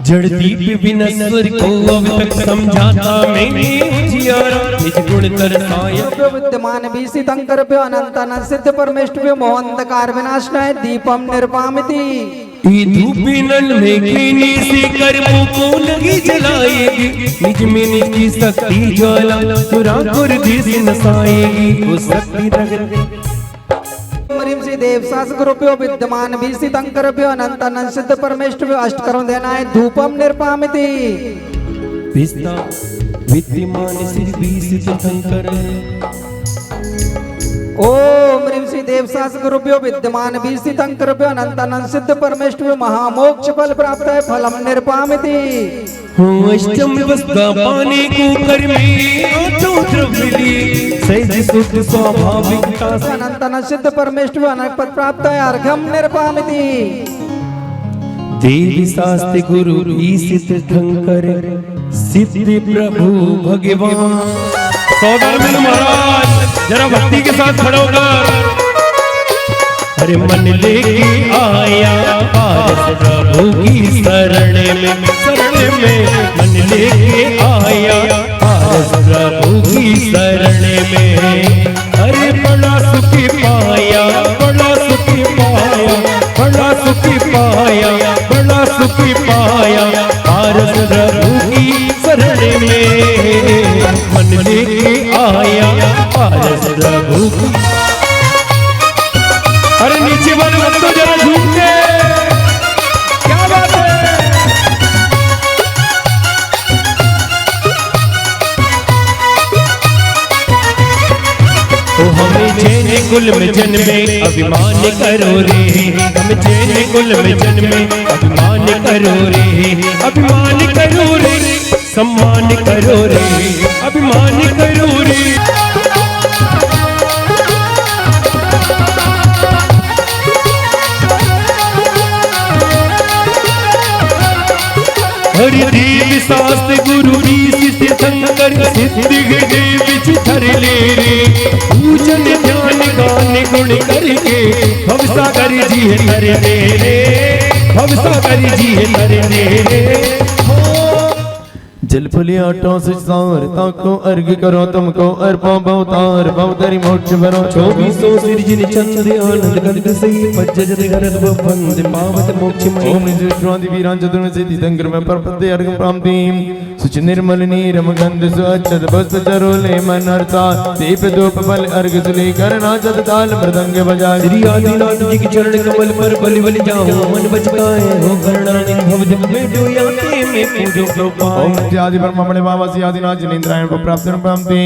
जड़ दीप विनस्वर को अब तक समझाता मैंने उजियारा, निज गुण तरसाया। विद्यमान भीषितंकरभ्यो अनंतानंद सिद्ध परमेष्टभ्यो मोहंधकार विनाशनाय दीपम निर्पामिति। ये धूपी नल में कीनी से कर्मों को लगी जलाएगी, निज में निज की शक्ति ज्वाला सुराकुर दिस नसाएगी। वो शक्ति ह्रीं श्री देवसास गुरुभ्यो विद्यमान भीषितंकरभ्यो अनंतानंद सिद्ध परमेष्टभ्यो अष्टकर्म ध्यानाय धूपम निर्पामिति। विस्ता विद्यमान सिर भीषित शंकर। ओम ह्रीं श्री देवसास गुरुभ्यो विद्यमान भीषितंकरभ्यो अनंतानंद सिद्ध परमेष्टभ्यो महामोक्ष फल प्राप्त है फलम निर्पामिति। अष्टम व्यवस्था पाने को कर में आठों द्रव्य लिए, सहज शुद्ध स्वाभाविकता अनंतानंद सिद्ध परमेष्टभ्यो अनंत पद प्राप्त है अर्घम निर्पामिति। देवी शास्त्र गुरु ईशित शंकर सिद्धि प्रभु भगवान। सौदामिनी महाराज जरा भक्ति के साथ खड़े होकर, अरे मन लेके आया पारस प्रभु की शरण में, मन लेके आया पारस प्रभु की शरण में। अरे बड़ा सुखी पाया, बड़ा सुखी पाया, बड़ा सुखी पाया, बड़ा सुखी पाया पारस प्रभु की शरण में। मन लेके आया पारस प्रभु की। अरे नीचे वाले भक्तों जरा झूम के, क्या बात है। ओ हमें जैन कुल में जन्मे अभिमान करो रे, हम जैन कुल में जन्मे अभिमान करो रे, अभिमान करो रे, सम्मान करो रे, अभिमान करो रे। हरि देव शास्त्र गुरु ईशित शंकर सिद्धि देव चिथर ले रे, पूजन ध्यान गान गुण करके भवसागर जी हर दे रे, भवसागर जी हर दे रे। जल फुलिया टोस सारता को अर्घ करो तुमको अर्पो भवतार भवतरी मोक्ष बनो। 2400 सिरजिन चंद आनंद गद सही पज्जत गरद बंद पावत मोक्ष मय। ओम निजुष्वादि वीरां चतुर्दशी तीर्थंकर में परपते अर्घ प्राप्ति। सुच निर्मल नीरम गंध सुअच्छद वस्त्र चरोले मन हर्षा, दीप धूप फल अर्घ सुली कर नाचत ताल मृदंग बजा। श्री आदिनाथ जी के चरण कमल पर बलि बलि जाऊं, मन बचकाए हो करणानिधि भवदीप में डोयाते में पूजो कृपा। आदि ब्रह्मणे बाबा सी आदिनाथ जिनेन्द्रायण को प्राप्त प्राप्ति।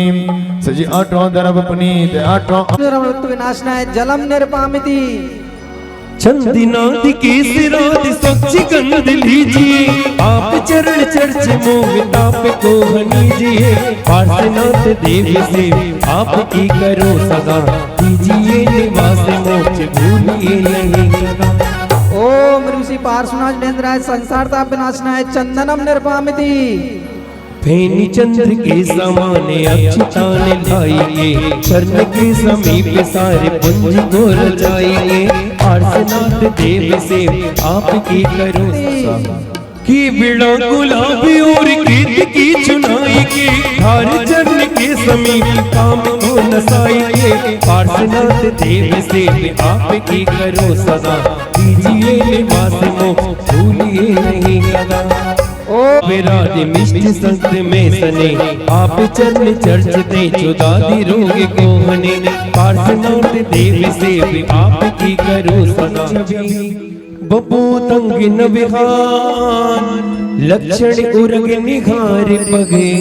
सजी आठों दरब पुनीत आठों विनाशनाय जलम निर्पामिति। चंदिनादि केसरादि सच्ची गंध लीजिए, आप चरण चर्च मोहिताप को हनीजिए। पार्श्वनाथ देव से आपकी करो सदा, कीजिए निवास मोक्ष भूलिए नहीं सदा। ओम ऋषि पार्श्वनाथ जिनेन्द्राय संसार ताप विनाशनाय चंदनम निर्पामिति। फेनी चंद्र के समाने अक्षताने लाइए, चरण के समीप सारे पुंज को रचाइए। पार्श्वनाथ देव से आपकी करो की बिड़ा गुलाबी और गीत की चुनाई के, हर चरण के समीप काम को नसाइए। पार्श्वनाथ देव से आपकी करो सदा, कीजिए निवास मोक्ष भूलिए नहीं सदा। ओ विराज मिष्ट संत में सने, आप चरण चर्चते चुदादि रोग को हने। पार्श्वनाथ देव से आपकी करो सदा, बबू तंग न विहान लक्षण उरग निघार पगे,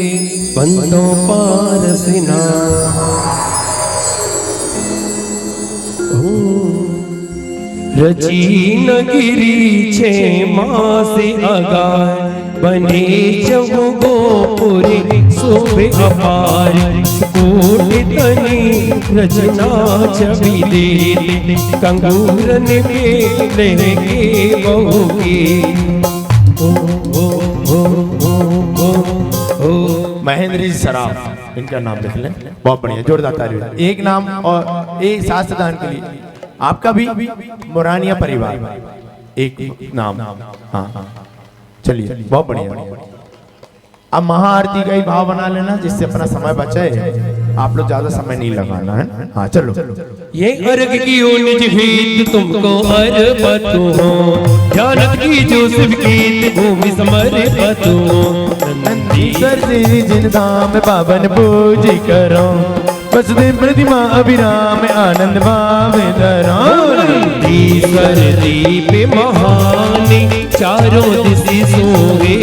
बंदों पारसना। रची न गिरी 6 मास अगार, बने जब गोपुर शोभे अपार। कोट तनी रचना छवि दे कंगूरन के लहके बहू के ओ ओ ओ ओ ओ महेंद्र जी सराफ, इनका नाम लिख लें। बहुत बढ़िया, जोरदार तालियां। एक नाम और एक शास्त्रदान के लिए आपका भी मुरानिया परिवार, एक नाम। हाँ चलिए, बहुत बढ़िया। अब महाआरती का ही भाव बना लेना जिससे अपना समय बचे, आप लोग ज्यादा समय नहीं लगाना है। हाँ चलो। ये अर्घ की निज हित तुमको अर्पत हो, जानत की जो शिव गीत भूमि समर्पित हो। नंदीश्वर जी जिन धाम पावन पूज करो, वसुदेव प्रतिमा अभिराम आनंद भाव धरो। नंदीश्वर दीप महान चारों दिशि सोहे,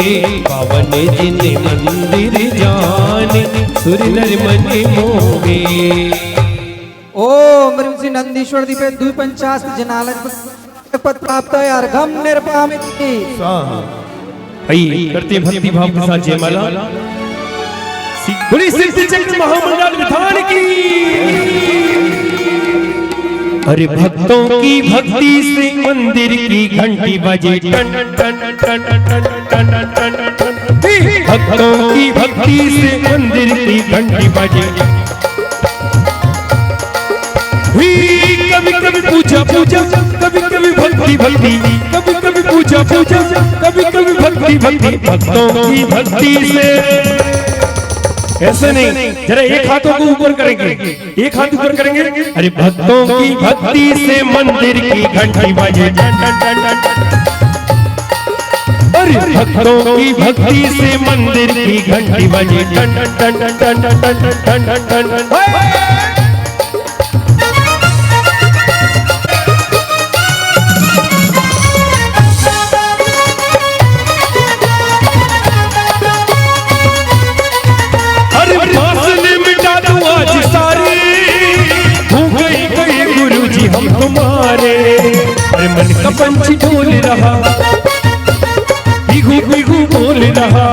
पावन जिन मंदिर जाने सुर नर मन मोहे। ओम ह्रीं श्री नंदीश्वर दीपे द्विपंचास्त जनालय पद प्राप्त है अर्घम निर्पामिति। आइए करते भक्ति भाव के साथ जयमाला। बोली सिद्धि चक्र महामंडल विधान की। अरे भक्तों की भक्ति से मंदिर की घंटी बजे टन टन टन टन टन टन टन। भक्तों की भक्ति से मंदिर की घंटी बजे। कभी कभी पूजा पूजा, कभी कभी भक्ति भक्ति, कभी कभी पूजा पूजा, कभी कभी भक्ति भक्ति। भक्तों की भक्ति से ऐसे नहीं, जरा एक हाथों को ऊपर करेंगे, एक हाथ ऊपर करेंगे। अरे भक्तों की भक्ति से मंदिर की घंटी बजे। अरे भक्तों की भक्ति से मंदिर की घंटी बजे। टन टन टन टन टन टन टन टन। हम तुम्हारे। अरे मन का पंछी ढोल रहा, बिहू बिहू बोल रहा।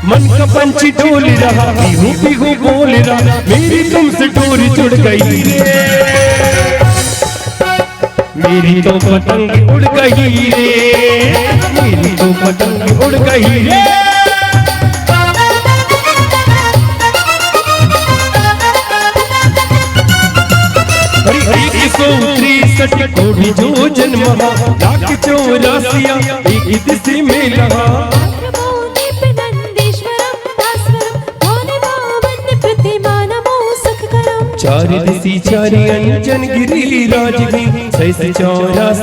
मन का पंछी ढोल रहा, बिहू बिहू बोल रहा। मेरी तुमसे डोरी जुड़ गई रे, मेरी तो पतंग उड़ गई रे, मेरी तो पतंग उड़ गई रे। कोटि जो जन्म लाख 84 एक दिशा में लगा। चार दिशि चारि अंजन गिरी राज की, 84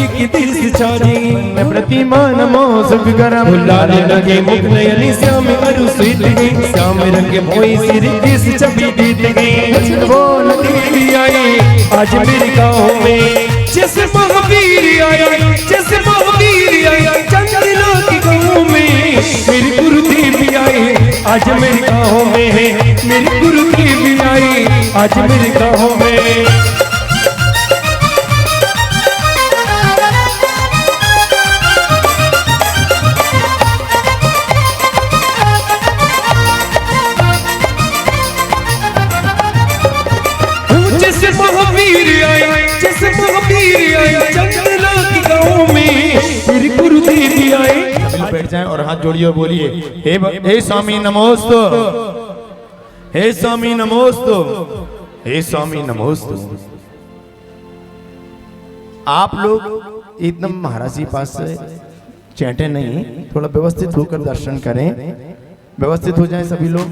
एक दिशा चारि। मैं प्रतिमा नमो सुख करम, लाल लगे मुख नयन श्याम अरु स्वीत गई। श्याम रंग भोई सिर किस छवि दीत गई। बोल देवी आई आज मेरे गाँव में, जैसे महावीर आया, जैसे महावीर आया चंद्रना के गाँव में। मेरी गुरुदेवी आई आज मेरे गाँव में, मेरी गुरुदेवी आई आज मेरे गाँव में। जैसे महावीर आया, जैसे महावीर आया चंद्रना के गाँव में। मेरी गुरुदेवी आई। बैठ जाएं और हाथ जोड़िए और बोलिए, हे स्वामी नमोस्तु, हे स्वामी नमोस्तु, हे स्वामी नमोस्तु। आप लोग एकदम महाराज जी पास से चैंटे नहीं, थोड़ा व्यवस्थित होकर दर्शन करें। व्यवस्थित हो जाएं सभी लोग।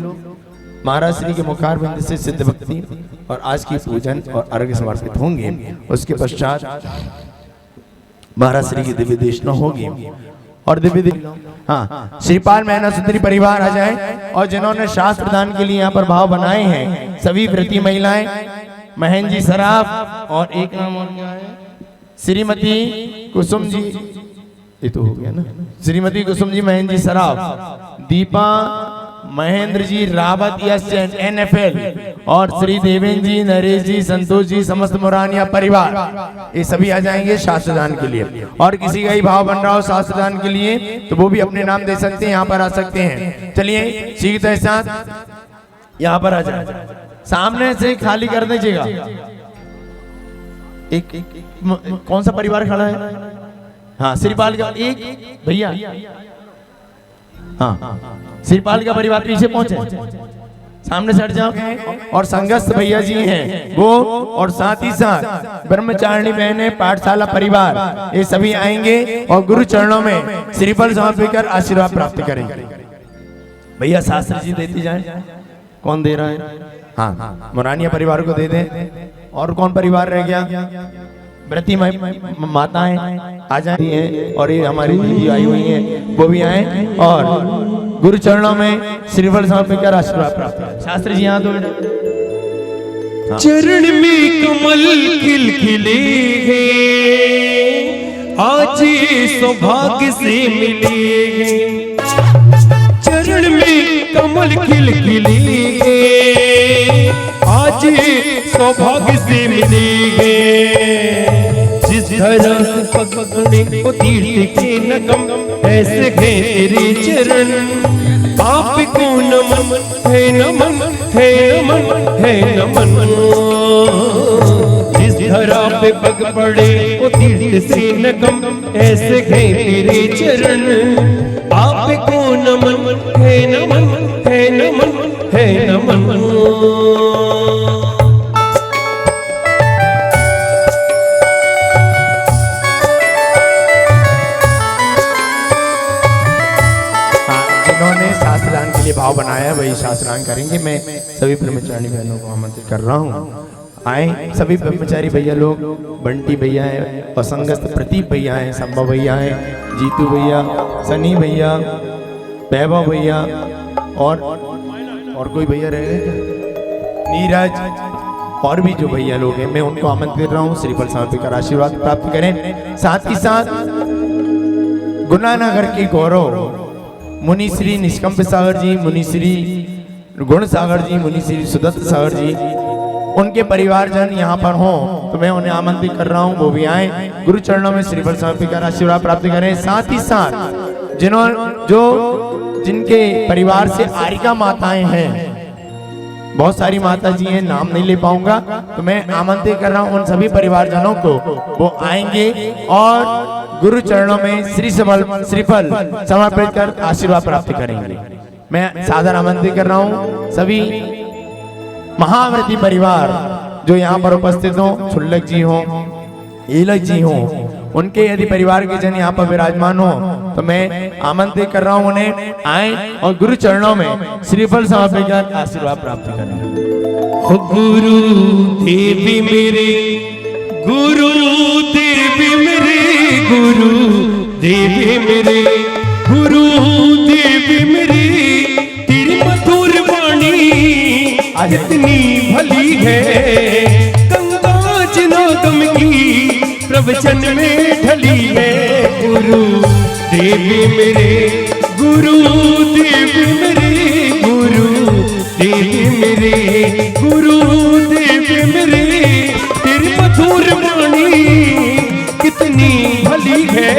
महाराज श्री के मुखारबिंद से सिद्ध भक्ति और आज की पूजन और अर्घ्य समर्पित होंगे। उसके पश्चात महाराज श्री की दिव्य देशना होगी और दिव्य हाँ श्रीपाल मैना सुंदरी परिवार आ जाए। और जिन्होंने शास्त्र प्रदान के लिए यहाँ पर भाव बनाए हैं सभी व्रती महिलाएं, महेंद्र जी सराफ और एक नाम और क्या है, श्रीमती कुसुम जी, ये तो हो गया ना, श्रीमती कुसुम जी महेंद्र जी सराफ, दीपा महेंद्र जी रावत NFL और श्री देवेंद्र जी, नरेश जी, संतोष जी, समस्त मुरानिया परिवार, ये सभी आ जाएंगे शास्त्रदान के लिए। और किसी का ही भाव बन रहा हो शास्त्रदान के लिए तो वो भी अपने नाम दे सकते हैं, यहाँ पर आ सकते हैं। चलिए शीघ्र साथ यहाँ पर आ जाए, सामने से खाली कर दीजिएगा। कौन सा परिवार खड़ा है? हाँ, श्रीपाल का एक भैया, हाँ श्रीपाल का परिवार पीछे पहुंचे, सामने से हट जाओ। और संगस्त भैया जी हैं वो, और साथ ही साथ ब्रह्मचारिणी बहनें, पाठशाला परिवार, ये सभी आएंगे और गुरु चरणों में श्रीफल समर्पित कर आशीर्वाद प्राप्त करेंगे। भैया शास्त्री जी देती जाए। कौन दे रहा है? हाँ, मुरानिया परिवार को दे दें। और कौन परिवार रह गया? व्रती माताएं आ जाती हैं, और ये हमारी दीदी आई हुई हैं, वो भी आए और गुरु चरणों में श्रीफल समर्पित कर आशीर्वाद प्राप्त करें। शास्त्री जी यहाँ तो चरण में कमल खिलखिले हैं, आज ये सौभाग्य से मिले हैं। चरण में कमल खिलखिले हैं, आज ये सौभाग्य से मिले हैं। जिस धरा से पकड़े वो तीर्थ के नगम, ऐसे है तेरे चरण, आपको नमन है, नमन है, नमन है, नमन। जिस धरा पे पग पड़े वो तीर्थ से नगम, ऐसे है तेरे चरण, आपको नमन है, नमन है, नमन है, नमन। शास्त्रदान के लिए भाव बनाया है, वही शास्त्रदान करेंगे। मैं सभी ब्रह्मचारी बहनों को आमंत्रित कर रहा हूँ, आए सभी ब्रह्मचारी भैया लोग। बंटी भैया है, और संगस्त प्रदीप भैया है, संभव भैया है, जीतू भैया, सनी भैया, वैभव भैया, और कोई भैया रह गए, नीरज, और भी जो भैया लोग हैं, मैं उनको आमंत्रित कर रहा हूँ। श्रीफल समर्पित कर आशीर्वाद प्राप्त करें। साथ ही साथ गुनानगर के गौरव मुनि श्री निष्कंप सागर जी, मुनि श्री गुण सागर जी, मुनि श्री सुदत्त सागर जी, उनके परिवारजन यहाँ पर हों तो मैं उन्हें आमंत्रित कर रहा हूँ, वो भी आए, गुरु चरणों में श्रीफल समर्पित कर आशीर्वाद प्राप्त करें। साथ ही साथ जिनके परिवार से आरिका माताएं हैं, बहुत सारी माता जी हैं, नाम नहीं ले पाऊंगा, तो मैं आमंत्रित कर रहा हूँ उन सभी परिवारजनों को, वो आएंगे और गुरु चरणों में श्रीफल समर्पित कर आशीर्वाद प्राप्त करेंगे। मैं सादर आमंत्रित कर रहा हूँ सभी महाव्रती परिवार जो यहाँ पर उपस्थित हो, छुल्लक जी हो, ईलक जी हो, उनके यदि परिवार के जन यहाँ पर विराजमान हो तो मैं आमंत्रित कर रहा हूँ उन्हें आए और गुरु चरणों में श्रीफल समर्पित कर आशीर्वाद प्राप्त करें। गुरु देवी मेरे, गुरु देवी मेरे, गुरु देवी मेरे, गुरु देवी मेरी, तेरी मधुर वाणी इतनी भली है, गंगा जनागम की प्रवचन में ढली है। गुरु देवी मेरे, गुरु देवी मेरे, गुरु देवी मेरे, गुरु देवी मेरे, तेरी मधुर वाणी कितनी भली है,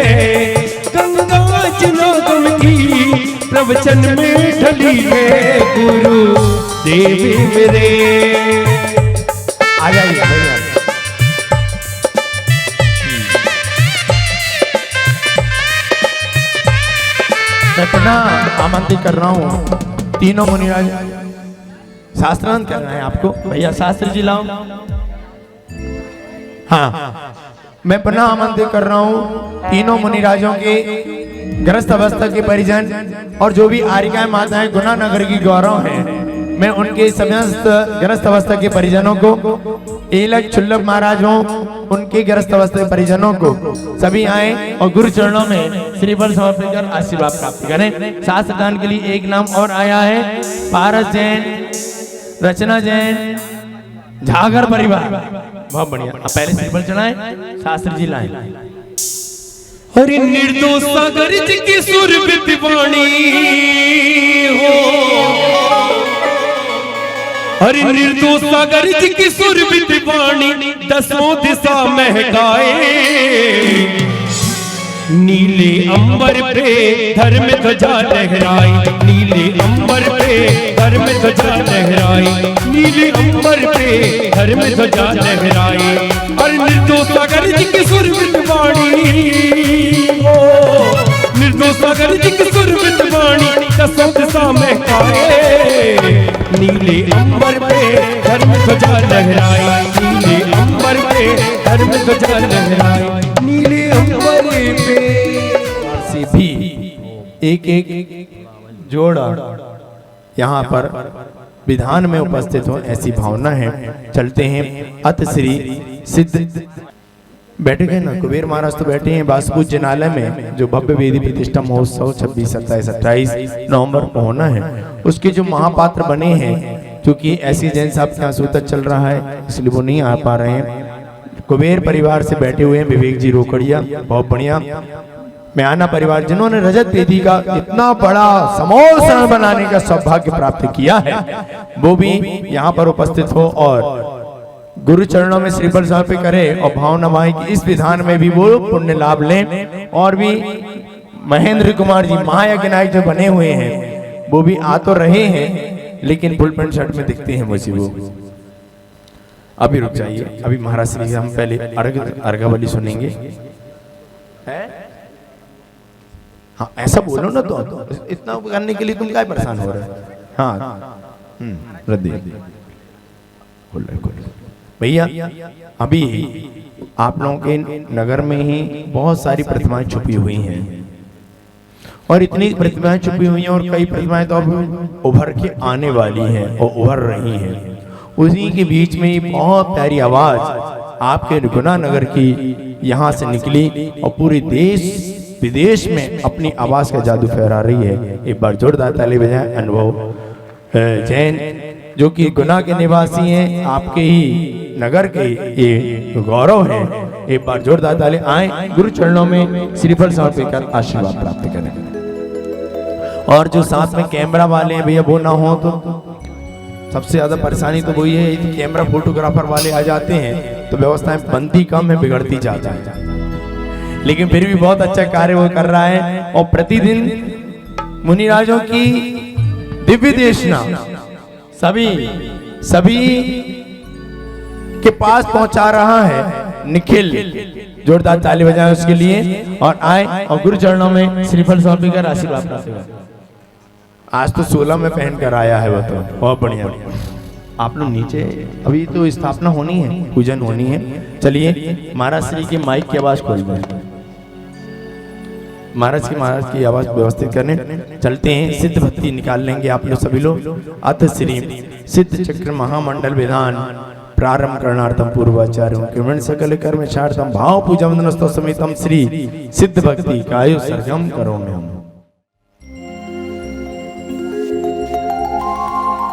गंगा जनागम की प्रवचन में ढली है। गुरु देवी मेरे, आ जाइए भैया। मैं पुनः आमंत्रित कर रहा हूँ तीनों मुनिराज, शास्त्रांत करना है आपको। भैया शास्त्री जी लाओ। हाँ, मैं पुनः आमंत्रित कर रहा हूँ तीनों मुनिराजों के ग्रस्त अवस्था के परिजन और जो भी आरिकाएं माताएं गुनानगर की गौरव हैं, मैं उनके समस्त ग्रस्त अवस्था के परिजनों को, ईलक छुल्लक महाराज हों, उनके ग्रस्त अवस्था के परिजनों को सभी आए और गुरु चरणों में श्रीफल समर्पित कर आशीर्वाद प्राप्त करें। शास्त्रदान के लिए एक नाम और आया है, पारस जैन, रचना जैन, झागर परिवार, बहुत बढ़िया। अब पहले श्रीफल चढ़ाएं, शास्त्री जी लाएं। हरि निर्दोष सागर जी की सुरभित वाणी हो, हरि निर्दोष सागर जी की सुरभित वाणी दसों दिशा महकाए। नीले अंबर पे धर्म ध्वजा लहराई, नीले अंबर पे धर्म ध्वजा लहराई, नीले अंबर पे धर्म ध्वजा लहराई। और निर्दोष सागर जी की सुरभित वाणी, ओ निर्दोष सागर जी की सुरभित वाणी दसों दिशा महकाए। नीले अंबर पे धर्म ध्वजा लहराई, नीले अंबर पे धर्म ध्वजा लहराई, नीले अंबर पे। से भी एक एक जोड़ा यहाँ पर विधान में उपस्थित हो, ऐसी भावना है। चलते हैं अत श्री सिद्ध बैठे गए ना, कुबेर महाराज तो बैठे हैं बासुपुर जिनालय में, जो भव्य वेदी प्रतिष्ठा महोत्सव 26, 27, 28 नवंबर को होना है। उसके जो महापात्र बने हैं, क्योंकि ऐसी जैन साहब के यहाँ सूतक चल रहा है इसलिए वो नहीं आ पा रहे हैं। कुबेर परिवार से बैठे हुए हैं विवेक जी रोकड़िया, बहुत बढ़िया। म्याना परिवार जिन्होंने रजत वेदी का इतना बड़ा समूह शरण बनाने का सौभाग्य प्राप्त किया है, वो भी यहाँ पर उपस्थित हो और गुरु चरणों में श्रीफल समर्पित करें और भावना माई की इस विधान में भी वो पुण्य लाभ लें। और भी महेंद्र कुमार जी महायज्ञ नायक जो बने हुए हैं, वो भी आ तो रहे हैं लेकिन फुल पैंट शर्ट में दिखते हैं मुझे वो। अभी रुक जाइए, अभी महाराज श्री हम पहले अर्घावली सुनेंगे। हाँ ऐसा बोलो ना, तो इतना करने के लिए तुम क्या परेशान हो रहे हो? हाँ भैया, अभी आप लोगों के नगर में ही बहुत सारी प्रतिमाएं छुपी हुई हैं, और इतनी प्रतिमाएं छुपी हुई हैं और कई प्रतिमाएं तो अब उभर के आने वाली हैं और उभर रही हैं। उसी के बीच में बहुत प्यारी आवाज आपके गुना नगर की यहाँ से निकली और पूरे देश विदेश में अपनी आवाज का जादू फहरा रही है। एक बार जोरदार ताली बजाएं। अनुभव जैन जो कि गुना के निवासी हैं, आपके ही नगर के ये गौरव है। एक बार जोरदार ताली। आए गुरु चरणों में श्रीफल समर्पित कर आशीर्वाद प्राप्त करें। और जो साथ में कैमरा वाले हैं भैया, वो ना हो तो सबसे ज्यादा परेशानी तो वही है कि कैमरा फोटोग्राफर वाले आ जाते हैं तो व्यवस्थाएं बनती कम है, बिगड़ती जाती है। लेकिन फिर भी बहुत अच्छा कार्य वो कर रहा है और प्रतिदिन मुनिराजों की दिव्य देशना सभी के पास पहुंचा रहा है निखिल। जोरदार ताली बजाएं उसके लिए। और आए और गुरु चरणों में श्रीफल समर्पित कर आशीर्वाद प्राप्त करें। आज तो 16 में पहन कर आया है वो, तो बहुत बढ़िया। आप लोग नीचे, अभी तो स्थापना होनी है, पूजन होनी है। चलिए महाराज श्री के माइक की आवाज खोल दें, महाराज की आवाज व्यवस्थित करने चलते हैं। सिद्ध भक्ति निकाल लेंगे आप लोग सभी लोग। अथ श्री सिद्ध चक्र महामंडल विधान प्रारंभ करणार्थम पूर्वाचार्यों किरण सकल कर्म शार्थम भाव पूजा वंदनस्तो समेतम श्री सिद्ध भक्ति कायु सरगम करो में हम।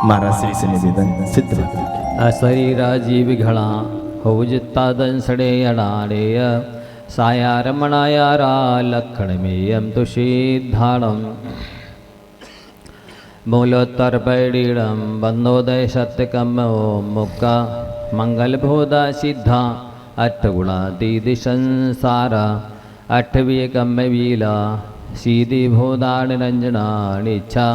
महाराज श्री से निवेदन सिद्ध भक्ति। अशरीराजीव घड़ा हौजिता दंसड़े अडाड़ेय साया रमणायारा लक्षणमेयं तु सिद्धाणं मूलोत्तर पैडीड़ं बंदोदय सत्यकम ओम मुक्का मंगल भोदा सिद्धा अट्ठगुणातीति संसारा अट्ठवीकम्य वीला सीधी भोदा निरंजनानिच्छा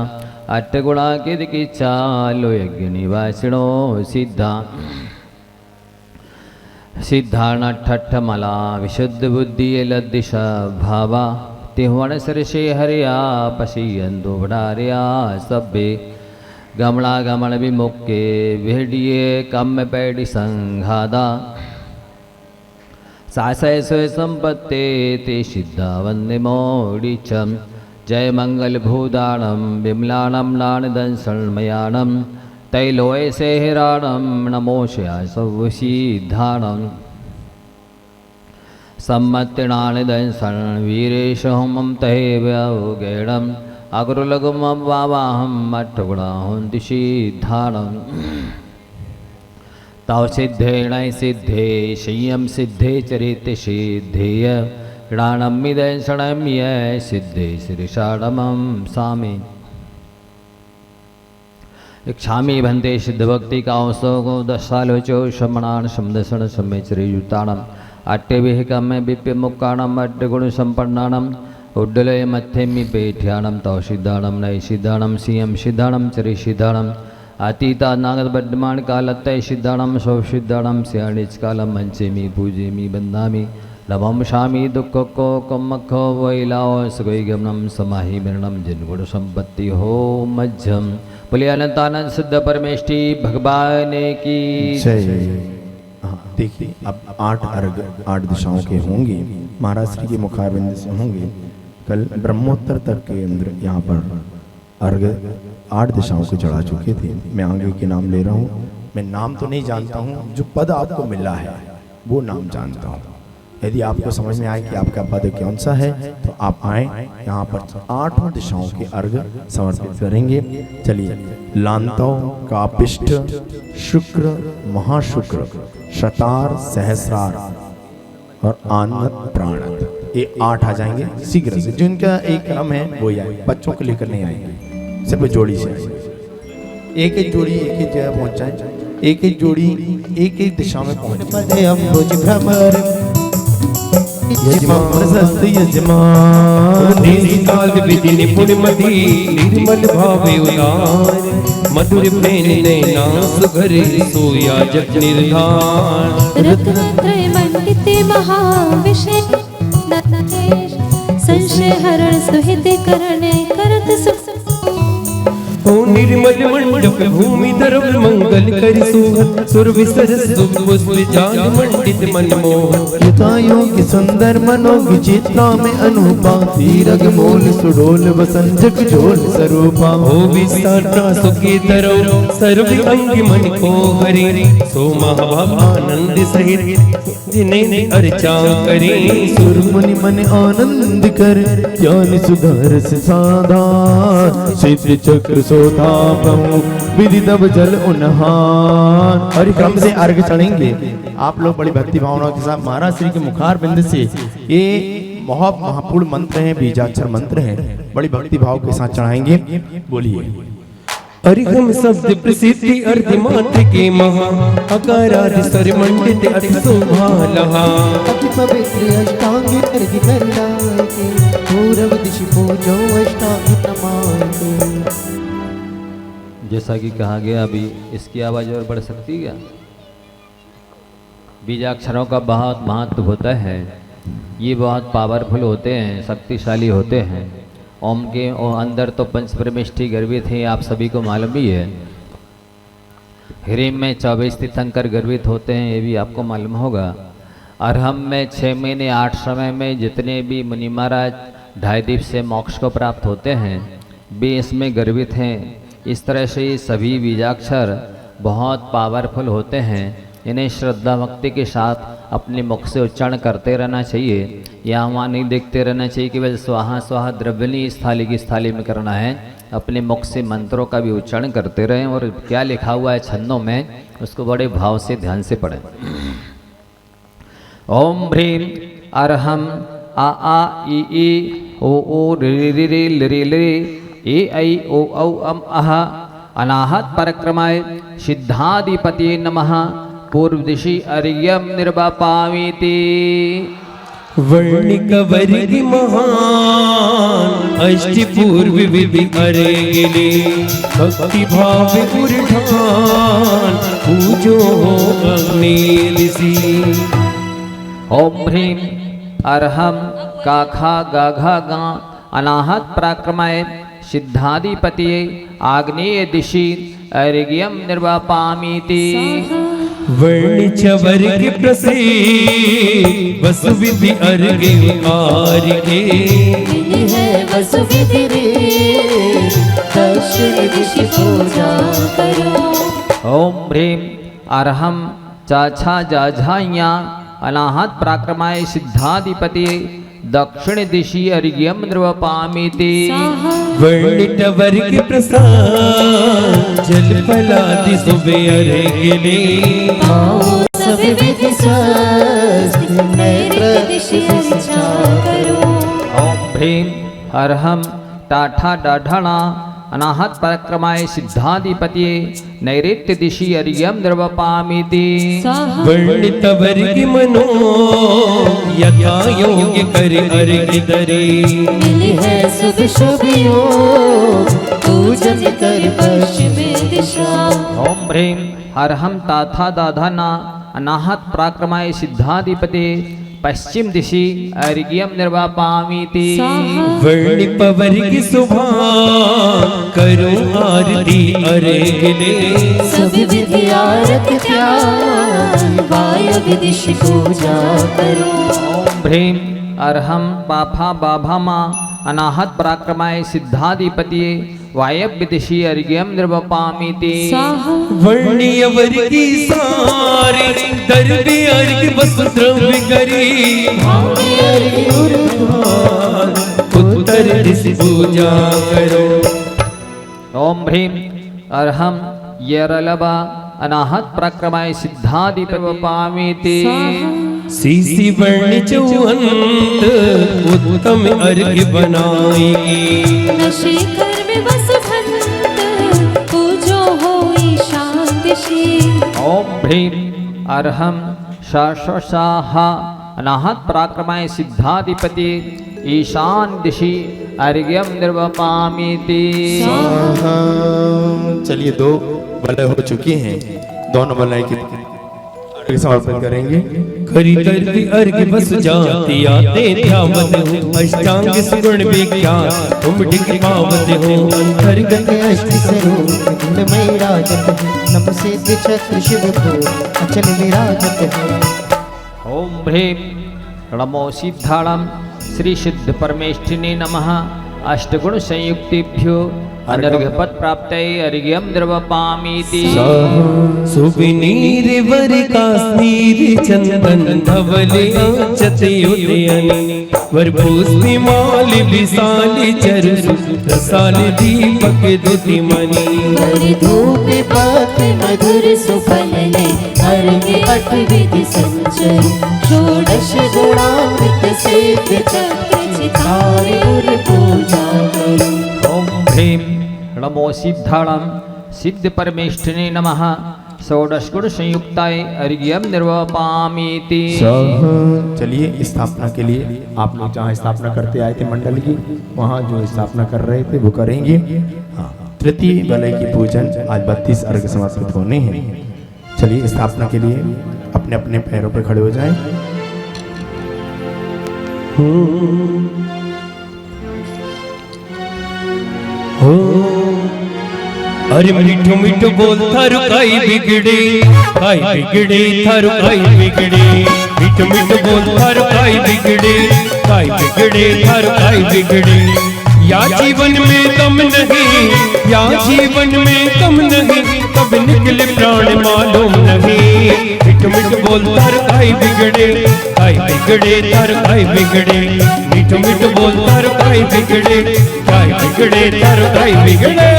अट्ठगुणा किदकिच्छा लोयज्ञ निवासिनो सिद्धा सिद्धाणठठमला विशुद्ध बुद्धि लदिश भावा तिहवण सरसे हरिया पशीयंदो भडारिया सभ्य गमणा गमन विमुक्के भेड़िए कम पैडी संघादा सासय स्व संपत्ते ते सिद्धा वंदे मोड़ीचम जय मंगल भूदानम विमलानम नानदंसन्मयानम तैलोय से हिराणम नमोशया सवसिद्धाणम सम्मतिनानिदंसन वीरेश होमं तहेव्यौगेणम अग्रुलघुमं वावाहं अट्ठगुणाहुं सिद्धाणं तव सिद्धेण सिद्धे संयम सिद्धे चरित सिद्धेय णाणमिदंसणं य सिद्धे श्रीषाणमं सामे इच्छामी भन्ते सिद्ध भक्ति कांसो को दशालोचो शमणान समदर्शन सम्यचरी युताणम अट्टविहिकमे विप्य मुक्काणम अट्टगुण संपन्नाणम उड्डलय मध्यमी पेठ्याणम तौशिदाणम नैशिदाणम सियम सिद्धाणम चरिशिदाणम अतीता नागद बड्डमान कालत्तय सिद्धाणम सौसिद्धाणम स्याणिच कालम मंचेमी पूजेमी बंदामी नमम शामी दुख को कमखो वैलाओ सगोई गमनम समाहि मरणम जिनगुण संपत्ति हो मध्यम बोले अनंतानंद सिद्ध परमेष्टि भगवान की जय। हाँ देखिए, अब 8 अर्घ 8 दिशाओं के होंगे, महाराज श्री के मुखारबिंद से होंगे। कल ब्रह्मोत्तर तक के अंदर यहाँ पर अर्घ 8 दिशाओं को चढ़ा चुके थे। मैं आगे के नाम ले रहा हूँ। मैं नाम तो नहीं जानता हूँ, जो पद आपको मिला है वो नाम जानता हूँ। यदि आपको समझ में आए कि आपका पद कौन सा है तो आप आए, यहाँ पर 8 दिशाओं के अर्घ समर्पित करेंगे। चलिए, लांतव, कापिष्ठ, शुक्र, महाशुक्र, शतार, सहस्रार और आनत, प्राणत, ये 8 आ जाएंगे शीघ्र से। जिनका एक क्रम है वो आए, बच्चों को लेकर नहीं आएंगे, सिर्फ जोड़ी से आएंगे। एक एक जोड़ी एक एक जगह पहुंच जाए, एक एक जोड़ी एक एक दिशा में पहुंच जाए। यजमान काल विधि निपुण मति निर्मल भावे उदार मधुर प्रेम नैना सुघर सोया जग निर्धार रत्नत्रय मंडित महाविषय संशय हरण सुहित करणे करत सुख ओ निर्मल मंडप भूमि धर्म मंगल कर सुहत सुर विसरस पुष्प जाल मंडित मनमोहन युतायों की सुंदर मनोगी चित्रा में अनुपा तीरग मोल सुडोल वसन जग झोल स्वरूपा हो विसाटा सुखी धरो सर्व अंग मन को हरि सो महाभाव आनंद सहित जिन्हें अर्चा करे सुर मुनि मन आनंद कर ज्ञान सुधर से साधार सिद्ध चक्र सोता प्रभु विधि तब जल उन्हान। और क्रम से अर्घ चढ़ेंगे आप लोग बड़ी भक्ति भावना के साथ। महाराज श्री के मुखार बिंद से ये बहुत महापूर्ण मंत्र हैं, बीजाक्षर मंत्र हैं, बड़ी भक्ति भाव के साथ चढ़ाएंगे। बोलिए। अरिहम शब्द प्रसिद्धि अर्ध मात्र के महा अकारादि स्वर मंडित अति शोभा लहा अति पवित्र अष्टांगी अर्घ करलाए के पूरब दिश पूजो अष्टांगी नमाए के। जैसा कि कहा गया, अभी इसकी आवाज़ और बढ़ सकती है क्या? बीजाक्षरों का बहुत महत्व होता है, ये बहुत पावरफुल होते हैं, शक्तिशाली होते हैं। ओम के अंदर तो पंच परमेष्टि गर्भित है, आप सभी को मालूम ही है। ह्रीम में 24 तीर्थंकर गर्भित होते हैं, ये भी आपको मालूम होगा। अरहम में 6 महीने 8 समय में जितने भी मुनि महाराज 2.5 दीप से मोक्ष को प्राप्त होते हैं, वे इसमें गर्भित हैं। इस तरह से सभी बीजाक्षर बहुत पावरफुल होते हैं। इन्हें श्रद्धा भक्ति के साथ अपने मुख से उच्चारण करते रहना चाहिए, या वहाँ नहीं देखते रहना चाहिए कि वह स्वाहा स्वाहा द्रव्यनी इस थाली की थाली में करना है। अपने मुख से मंत्रों का भी उच्चारण करते रहें, और क्या लिखा हुआ है छंदों में उसको बड़े भाव से ध्यान से पढ़ें। ओम ह्रीम अरहम आ ई ओ रि रि रि रि ए ऐ ओ औ अम अह अनाहत परक्रमाय सिद्धाधिपति नमः पूर्व दिशि अर्घ्यम निर्वापामीति। वर्णिक वर्ग महान अष्टि पूर्व विधि अर्घ्य भक्ति भाव उठान पूजो अग्नि दिशि। ओम ह्रीम अरहम काखा गाघा गा अनाहत पराक्रमाय सिद्धाधिपति आग्नेय दिशि अर्घ्यम निर्वापामीति। वर्णिच वर्ग प्रसिद्ध वसु विधि अर्घ्य आर्घ्य है वसु विधि रे दक्षिण दिशि पूजा करो। ओम ह्रीम अरहम चाछा जाझाया अनाहत पराक्रमाय सिद्धाधिपति दक्षिण दिशि अर्घ्यम निर्वापामीति। वर्णित वर्ग प्रसाद जल फलादि सुबे अर्घ्य सब विधि स्वस्थ नेत्र दिशि अर्चा करो। ओम ह्रीम अरहम टाठा डाढ़णा अनाहत पराक्रमाय सिद्धाधिपति नैऋत्य दिशि अर्घ्यम निर्वपामीति वर्णित वर्ग मनो यथा योग्य कर अर्घ दरे मिली है शुभ शुभ योग पूजन कर पश्चिम दिशा। ओम ह्रीं हरहम ताथा दाधाना अनाहत पराक्रमाय सिद्धाधिपति पश्चिम दिशि अर्घ्यम निर्वापामीति वर्णित वर्ग शुभा करो आरती अर्घ ले सभी विधि आरती त्याग वायव्य दिश पूजा करो। ओम ह्रीं अर्हम पाफा बाभामा अनाहत पराक्रमाय सिद्धाधिपति वायव्य दिशि अर्घ्यम निर्वपामीति वर्णीय वर्गी सारे दर्वे अर्घ वस्त्रव्य करी उत्तर दिश पूजा करो। ओम ह्रीं अर्हम येरलबा अनाहत पराक्रमाय सिद्धाधिपति सीसी वर्ण चौहंत उत्तम अर्घ बनाएगी नशे कर में वसुभंत पूजो हो ईशान दिशि। ओम ह्रीं अर्हम शाश्वशाह अनाहत पराक्रमाय सिद्धाधिपति ईशान दिशि अर्घ्यम निर्वपामीति। चलिए 2 बलय हो चुकी हैं, दोनों बलय की अर्घ समर्पित करेंगे। करी दर्वी अर्घ बस जाती आते ध्यावत हो अष्टांग सुगुण विख्यात तुम ढिक पावत हो अंतर्गत अष्ट स्वरूप गुणमय राजत है नमसे चक्र शिव को अचल विराजत है। ओम ह्रीं नमो सिद्धाणम श्री सिद्ध परमेष्ठिने नमः अष्टगुण संयुक्तेभ्यो अनर्घपद प्राप्तये अर्घ्यम निर्वपामीति। सुविनीर वर काश्मीर चंदन धवले चतुर्दयनि वर पुष्पि माल विशाल चरु रसाल दीपक दुतिमणि हरि धूप पत्र मधुर सुफल ले अर्घ अट विधि संचय षोडश गुणामृत सिद्ध चक्र चितारे उर पूजा करो। ओम ह्रीं नमो सिद्धाणम सिद्ध परमेष्ठिने नमः षोडश गुण संयुक्ताय अर्घ्यम निर्वपामीति। चलिए स्थापना के लिए आप लोग जहाँ स्थापना करते आए थे मंडल की, वहाँ जो स्थापना कर रहे थे वो करेंगे। हाँ, तृतीय बलय की पूजन आज 32 अर्घ समर्पित होने हैं। चलिए स्थापना के लिए अपने अपने पैरों पर खड़े हो जाएं। अरे मिठो मिठो बोल थारू काई बिगड़े थारू काई बिगड़े मिठो मिठो बोल थारू काई बिगड़े थारू काई बिगड़े या जीवन में कम नहीं या जीवन में कम नहीं कब निकले प्राण मालूम नहीं मिठो मिठो बोल थारू काई बिगड़े थारू काई बिगड़े मिठो मिठो बोल थारू काई बिगड़े थारू काई बिगड़े।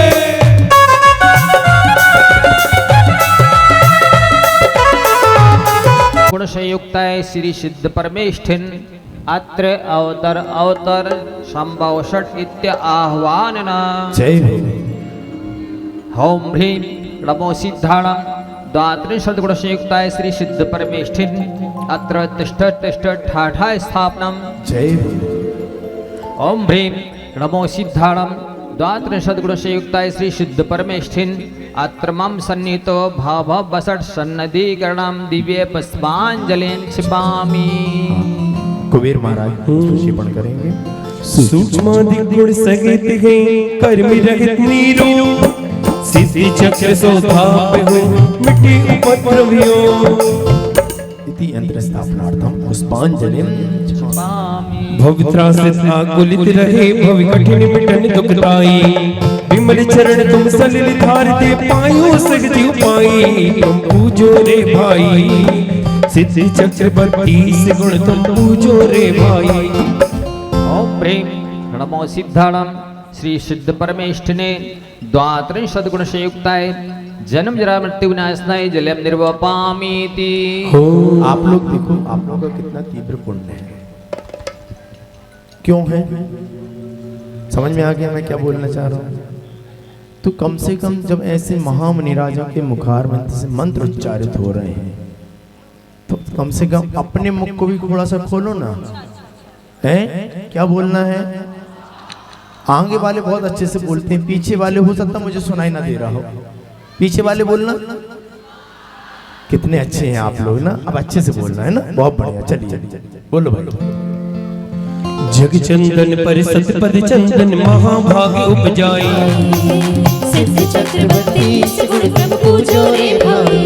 गुण संयुक्ताय श्री सिद्ध परमेष्ठिन अत्र अवतर अवतर संभव षट इत्य आह्वानना। जय हो। ओम ह्रीं नमो सिद्धाणम द्वात्रिंशत् गुण संयुक्ताय श्री सिद्ध परमेष्ठिन अत्र तिष्ठ तिष्ठ ठाठा स्थापनम। जय हो। ओम ह्रीं नमो सिद्धाणम द्वात्रिंशत् गुण संयुक्ताय श्री सिद्ध परमेष्ठिन अत्र मम सन्निहितो भाव बसट सन्नदीकरणम दिव्य पुष्पांजलिं क्षिपामि। कुबेर महाराज प्रक्षेपण करेंगे। सूक्ष्माधिक गुण सहित है कर्म रहित नीरो सिद्धि चक्र सोधाप हो मिट्टी उपद्रव्यो इति यंत्र स्थापनार्थम पुष्पांजलिं भवत्रासित आकुलित रहे भव कठिन मिटन दुखदाई विमल चरण तुम सलिल धार दे पायो सहज उपाई तुम पूजो रे भाई सिद्धि चक्र 32 गुण तुम पूजो रे भाई। ओम ह्रीं नमो सिद्धाणम श्री सिद्ध परमेष्ठिने द्वात्रिंशत् गुण संयुक्ताय जन्म जरा मृत्यु विनाशनाय जलम निर्वपामीति। आप लोग देखो, आप लोगों का कितना तीव्र पुण्य है। क्यों है समझ में आ गया मैं क्या बोलना चाह रहा हूँ? तो कम से कम जब ऐसे महामुनि राजा के मुखार में से मंत्र उच्चारित हो रहे हैं तो कम से कम अपने मुख को भी थोड़ा सा खोलो ना, है क्या बोलना है। आगे वाले बहुत अच्छे से बोलते हैं, पीछे वाले हो सकता मुझे सुनाई ना दे रहा हो, पीछे वाले बोलना। कितने अच्छे हैं आप लोग ना, अब अच्छे से बोलना है ना, बहुत बढ़िया। चलिए बोलो भाई। जग चंदन पर सतपद चंदन महाभाग उपजाई, सिद्ध चक्रवर्ती सगुण ब्रह्म पूजो रे भाई।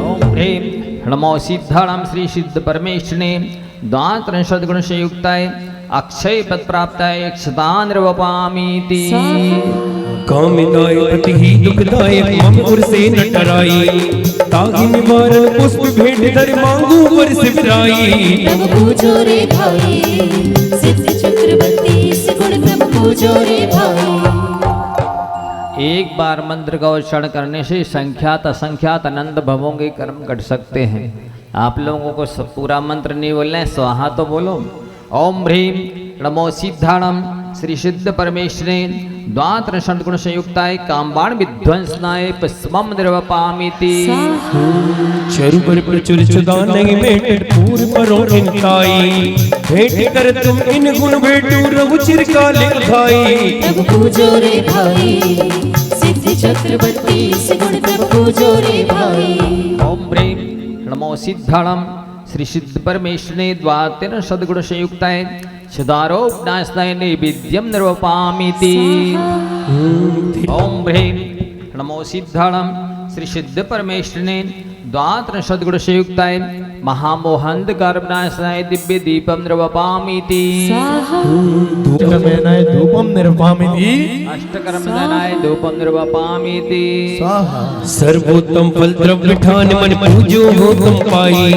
ओम ह्रीं नमो सिद्धाणां श्री सिद्ध परमेश्वरने द्वात्रिंशत् सद्गुण से युक्ताय अक्षय पद प्राप्ताय एकशतान् निर्वपामीति। कामिदाय अति ही दुखदायक मम उर से न टराई, ताहि निवारण पुष्प भेंट धर मांगू पर सिमराई। ब्रह्म पूजो रे भाई, सिद्ध चक्रवर्ती सगुण ब्रह्म पूजो रे भाई। एक बार मंत्र का उच्चारण करने से संख्यात असंख्यात अनंत भवों के कर्म घट सकते हैं। आप लोगों को सब पूरा मंत्र नहीं बोलना है, स्वाहा तो बोलो। ओम ह्रीं नमो सिद्धाणं श्री सिद्ध परमेश्वरे द्वात्रिंशत् सद्गुण संयुक्ताय कामबाण विध्वंसनाय पुष्पम निर्वपामीति। चरु पर प्रचुर चुदानहि भेंट पूर परों इनकाई, भेंट कर तुम इन गुण भेंटू रघु चिरकाल खाई। ब्रह्म पूजो रे भाई, सिद्ध चक्रवर्ती सगुण ब्रह्म पूजो रे भाई। ओम ह्रीं नमो सिद्धाणं श्री सिद्ध परमेश्वरे द्वात्रिंशत् सद्गुण संयुक्ताय सदारोपनाशनाय नैवेद्यं निर्वपामीति। ओम ह्रीं नमो सिद्धाणं श्री सिद्ध परमेश्वरने द्वात्रिंशत् सद्गुण संयुक्ताय महामोहांधकारनाशनाय दिव्य दीपं निर्वपामीति। धूपमेनाय धूपम निर्वापयामि, अष्टकर्मजनाय धूपं निर्वपामीति। सर्वोत्तम फल द्रव्य ठान मन पूजो हो तुम पाई,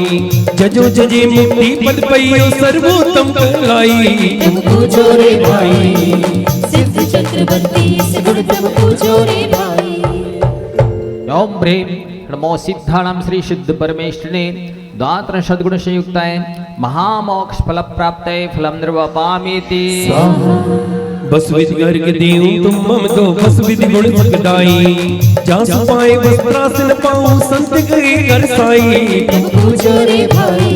जजो जजे मुक्ति पद पइयो सर्वोत्तम कहलाई। ब्रह्म पूजो रे भाई, सिद्ध चक्रवर्ती सगुण ब्रह्म पूजो रे भाई। ओम ह्रीं नमो सिद्धाणां श्री सिद्ध परमेश्वरने द्वात्रिंशत् सद्गुण संयुक्ताय महामोक्ष फल प्राप्ताय फलं निर्वपामीति। बस विधि गर्ग देऊ तुम मम दो बस विधि गुण सुखदाई, जासु पाए वस्त्रासन पाऊं संत गए घर साई। ब्रह्म पूजो रे भाई,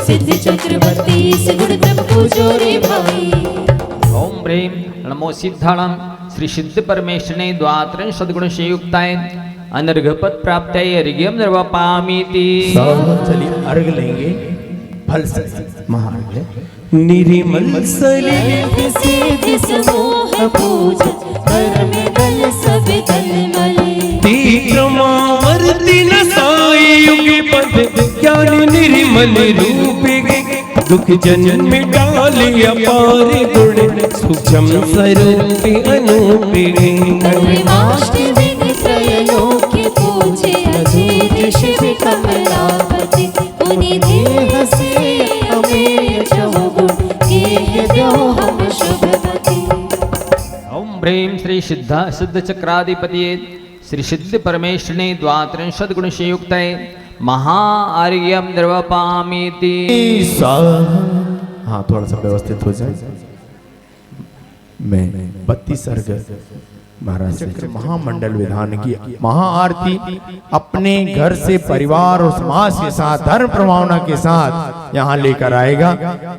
सिद्ध चक्रवर्ती सगुण ब्रह्म पूजो रे भाई। ओम ह्रीं नमो सिद्धाणां श्री सिद्ध परमेश्वरने द्वात्रिंशत् सद्गुण संयुक्ताय अनर्घपद प्राप्ताय अर्घ्यं निर्वपामीति। चलिए अर्घ लेंगे, फल से महार्घ्य। निर्मल सलिल सिद्ध समूह पूज कर्म बल सब तलमल। तीक्रमावर्ति न साई युग पद ज्ञान निर्मल रूप गे, दुख जन में डाल अपार गुण सूक्ष्म स्वरूप अनूप गे। कर्माष्टमी त्रयलोक्य पूजे अधीर शिव कमलापति, मुनि देह से अमेय चौगुण के दो हम शुभपति। ओम ह्रीं श्री सिद्ध चक्राधिपतिये श्री सिद्ध परमेश्वरने द्वात्रिंशत् सद्गुण संयुक्ताय महाआर्घ्यं निर्वपामीति। हाँ थोड़ा सा व्यवस्थित हो जाए। मैं 32 सर्ग महाराज से महामंडल विधान की महाआरती अपने घर से परिवार और समाज के साथ धर्म प्रभावना के साथ यहाँ लेकर आएगा।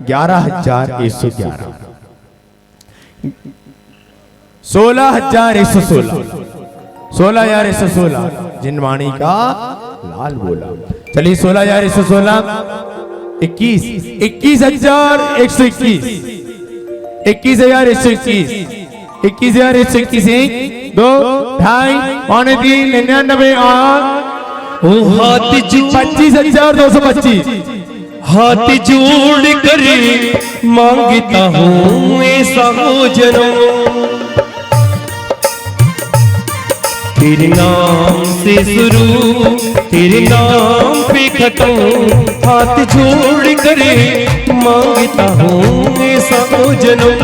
11,111 16,116 16,116 जिनवाणी का लाल बोला। चलिए 16,116 21 21,121 21,121 21,121 1 2 2.5 पौने 3 99 और ओ हाथ जो 25,225 हाथ जोड़ कर मांगता हूँ ऐसा हो जन्म, तेरे नाम से शुरू तेरे नाम पे खत्म। हाथ जोड़ कर मांगता हूँ ऐसा हो जन्म,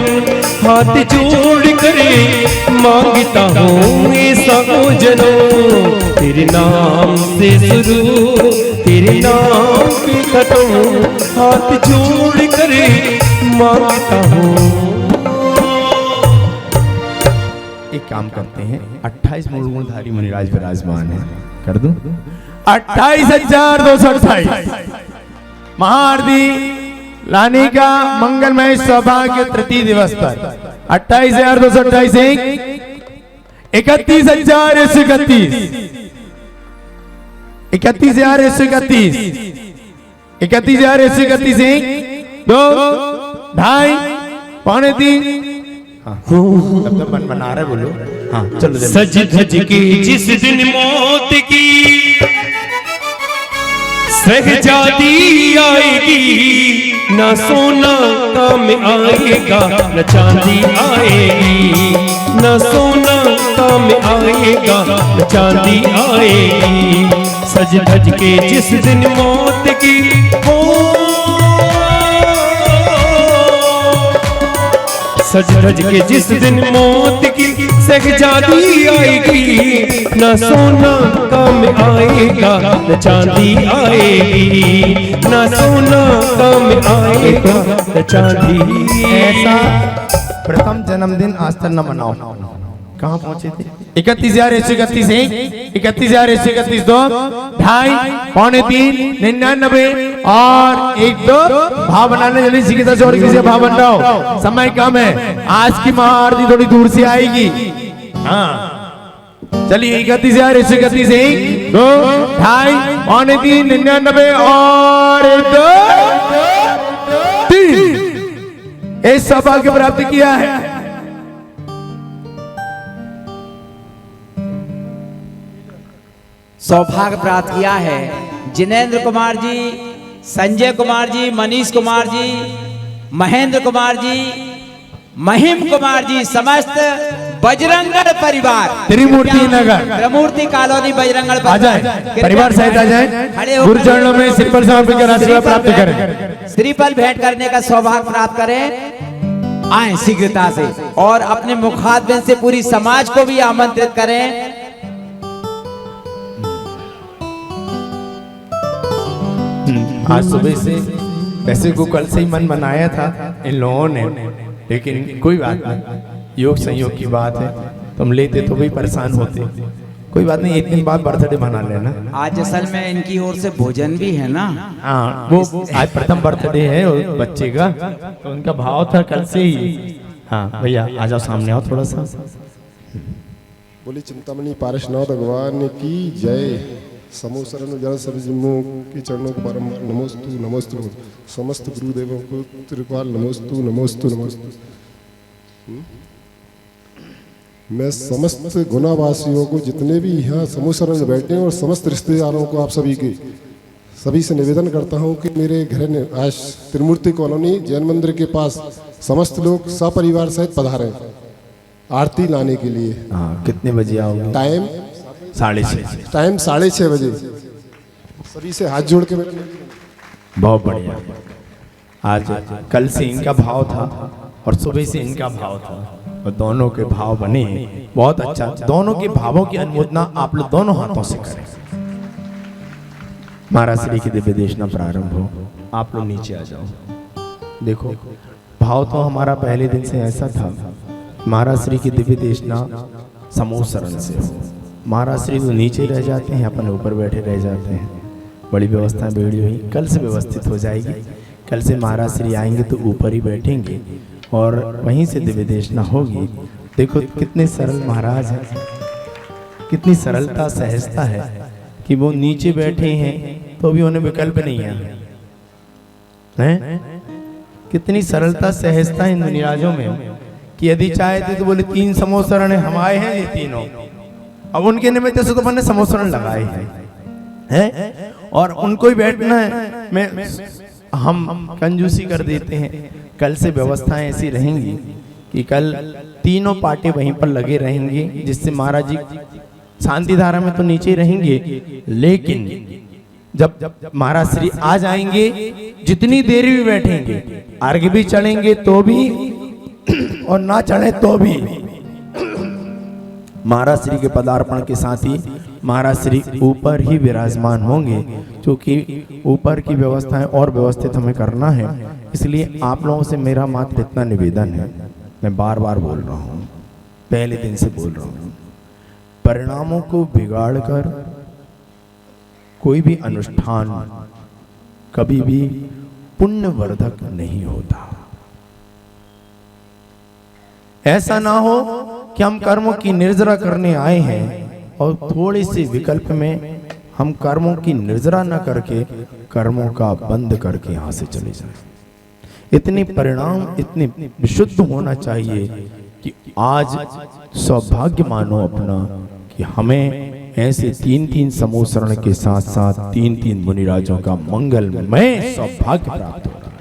हाथ जोड़ कर मांगता हूँ ऐसा हो जन्म। तेरे नाम से शुरू तेरे नाम पे खत्म, हाथ जोड़ कर मांगता हूँ। काम करते हैं, 28 मूलगुणधारी मुनिराज विराजमान है, कर दूं 28,228 महाआरती लाने का मंगलमय सौभाग्य तृतीय दिवस पर 28,228 31,131 31,131 31,131 1 2 ढाई पौने 3 तब तक मन बना रहे बोलो। हाँ चलो सज धज के जिस दिन मौत की सहजादी आएगी, न सोना काम आएगा न चांदी आएगी, न सोना काम आएगा न चांदी आएगी। सज धज के जिस दिन मौत की हो, सज धज के जिस दिन मौत की सहजादी आएगी, न सोना काम आएगा न चांदी आएगी, न सोना काम आएगा न चांदी। ऐसा प्रथम जन्मदिन आज तक न मनाओ। कहाँ पहुंचे थे? 31,131 1 31,131 2 ढाई पौने 3 99 और 1 2 भाव बनाने जल्दी सीखे था और किसी भाव बन रहा हो, समय कम है, आज की महाआरती थोड़ी दूर से आएगी। हाँ चलिए 31,131 1 2 ढाई पौने 3 99 और 1 2 3 इस सौभाग्य प्राप्त किया है। सौभाग्य प्राप्त किया है जिनेंद्र कुमार जी, संजय कुमार जी, मनीष कुमार जी, महेंद्र कुमार जी, महिम कुमार जी, समस्त बजरंगगढ़ परिवार, त्रिमूर्ति नगर, त्रिमूर्ति कॉलोनी बजरंगगढ़ आ जाए, परिवार सहित आ जाए, गुरु चरणों में श्रीफल समर्पित कर आशीर्वाद प्राप्त करें, श्रीफल भेंट करने का सौभाग्य प्राप्त करें। आए शीघ्रता से और अपने मुखातिब से पूरी समाज को भी आमंत्रित करें। आज सुबह से वैसे को कल से ही मन बनाया था इन लोगों ने, लेकिन कोई बात नहीं, योग संयोग की बात है, तुम लेते तो भी परेशान होते, कोई बात नहीं, एक दिन बाद बर्थडे मना लेना। आज असल में इनकी ओर से भोजन भी है ना। हाँ वो आज प्रथम बर्थडे है बच्चे का, तो उनका भाव था कल से ही। हाँ भैया आ जाओ सामने आओ थोड़ा सा। बोली चिंतामणि पारसनाथ भगवान की जय। समूह शरण जन सर्वजनों के चरणों को बारंबार नमोस्तु नमोस्तु, समस्त गुरुदेवों को त्रिकाल नमोस्तु नमोस्तु नमोस्तु। मैं समस्त गुनावासियों को, जितने भी यहाँ समूह शरण में बैठे हैं और समस्त रिश्तेदारों को, आप सभी से निवेदन करता हूँ कि मेरे घर में आज त्रिमूर्ति कॉलोनी जैन मंदिर के पास समस्त लोग सपरिवार सहित पधारे आरती लाने के लिए। हाँ कितने बजे आओगे? टाइम 6:30। टाइम 6:30 बजे। सभी से हाथ जोड़ के बैठे। बहुत बढ़िया। आज कल से इनका भाव था और सुबह से इनका भाव था और दोनों के भाव बने बहुत अच्छा। दोनों के भावों की अनुमोदना आप लोग दोनों हाथों से करें। महाराज श्री की दिव्य देशना प्रारंभ हो। आप लोग नीचे आ जाओ। देखो भाव तो हमारा पहले दिन से ऐसा था, महाराज श्री की दिव्य देशना समूह शरण से। महाराज श्री तो नीचे रह जाते हैं, अपन ऊपर बैठे रह जाते हैं। बड़ी व्यवस्था बिगड़ी हुई, कल से व्यवस्थित हो जाएगी। कल से महाराज श्री आएंगे तो ऊपर ही बैठेंगे और वहीं से दिव्य देशना होगी। देखो कितने सरल महाराज हैं, कितनी सरलता सहजता है कि वो नीचे बैठे हैं तो भी उन्हें विकल्प नहीं है। कितनी सरलता सहजता इन मुनिराजों में कि यदि चाहते तो बोले 3 समूह शरण हम आए हैं ये तीनों, अब उनके निमित्त से तो मैंने समूह शरण लगाए हैं और उनको ही बैठना है। मैं हम कंजूसी कर देते हैं। कल से व्यवस्थाएं ऐसी रहेंगी कि कल तीनों पार्टी वहीं पर लगे रहेंगे, जिससे महाराज जी शांति धारा में तो नीचे रहेंगे, लेकिन जब महाराज श्री आ जाएंगे जितनी देर भी बैठेंगे, आगे भी चढ़ेंगे तो भी और ना चढ़े तो भी महाराज श्री के पदार्पण के साथ ही महाराज श्री ऊपर ही विराजमान होंगे, क्योंकि ऊपर की व्यवस्थाएं और व्यवस्थित हमें करना है। इसलिए आप लोगों से मेरा मात्र इतना निवेदन है, मैं बार बार बोल रहा हूँ, पहले दिन से बोल रहा हूं, परिणामों को बिगाड़कर कोई भी अनुष्ठान कभी भी पुण्यवर्धक नहीं होता। ऐसा ना हो कि हम कर्मों की निर्जरा करने आए हैं और थोड़े से विकल्प में हम कर्मों की निर्जरा न करके कर्मों का बंद करके यहां से चले जाएं। इतने परिणाम इतने विशुद्ध होना चाहिए कि आज सौभाग्य मानो अपना कि हमें ऐसे 3-3 समूसरण के साथ साथ 3-3 मुनिराजों का मंगलमय सौभाग्य प्राप्त हो रहा है।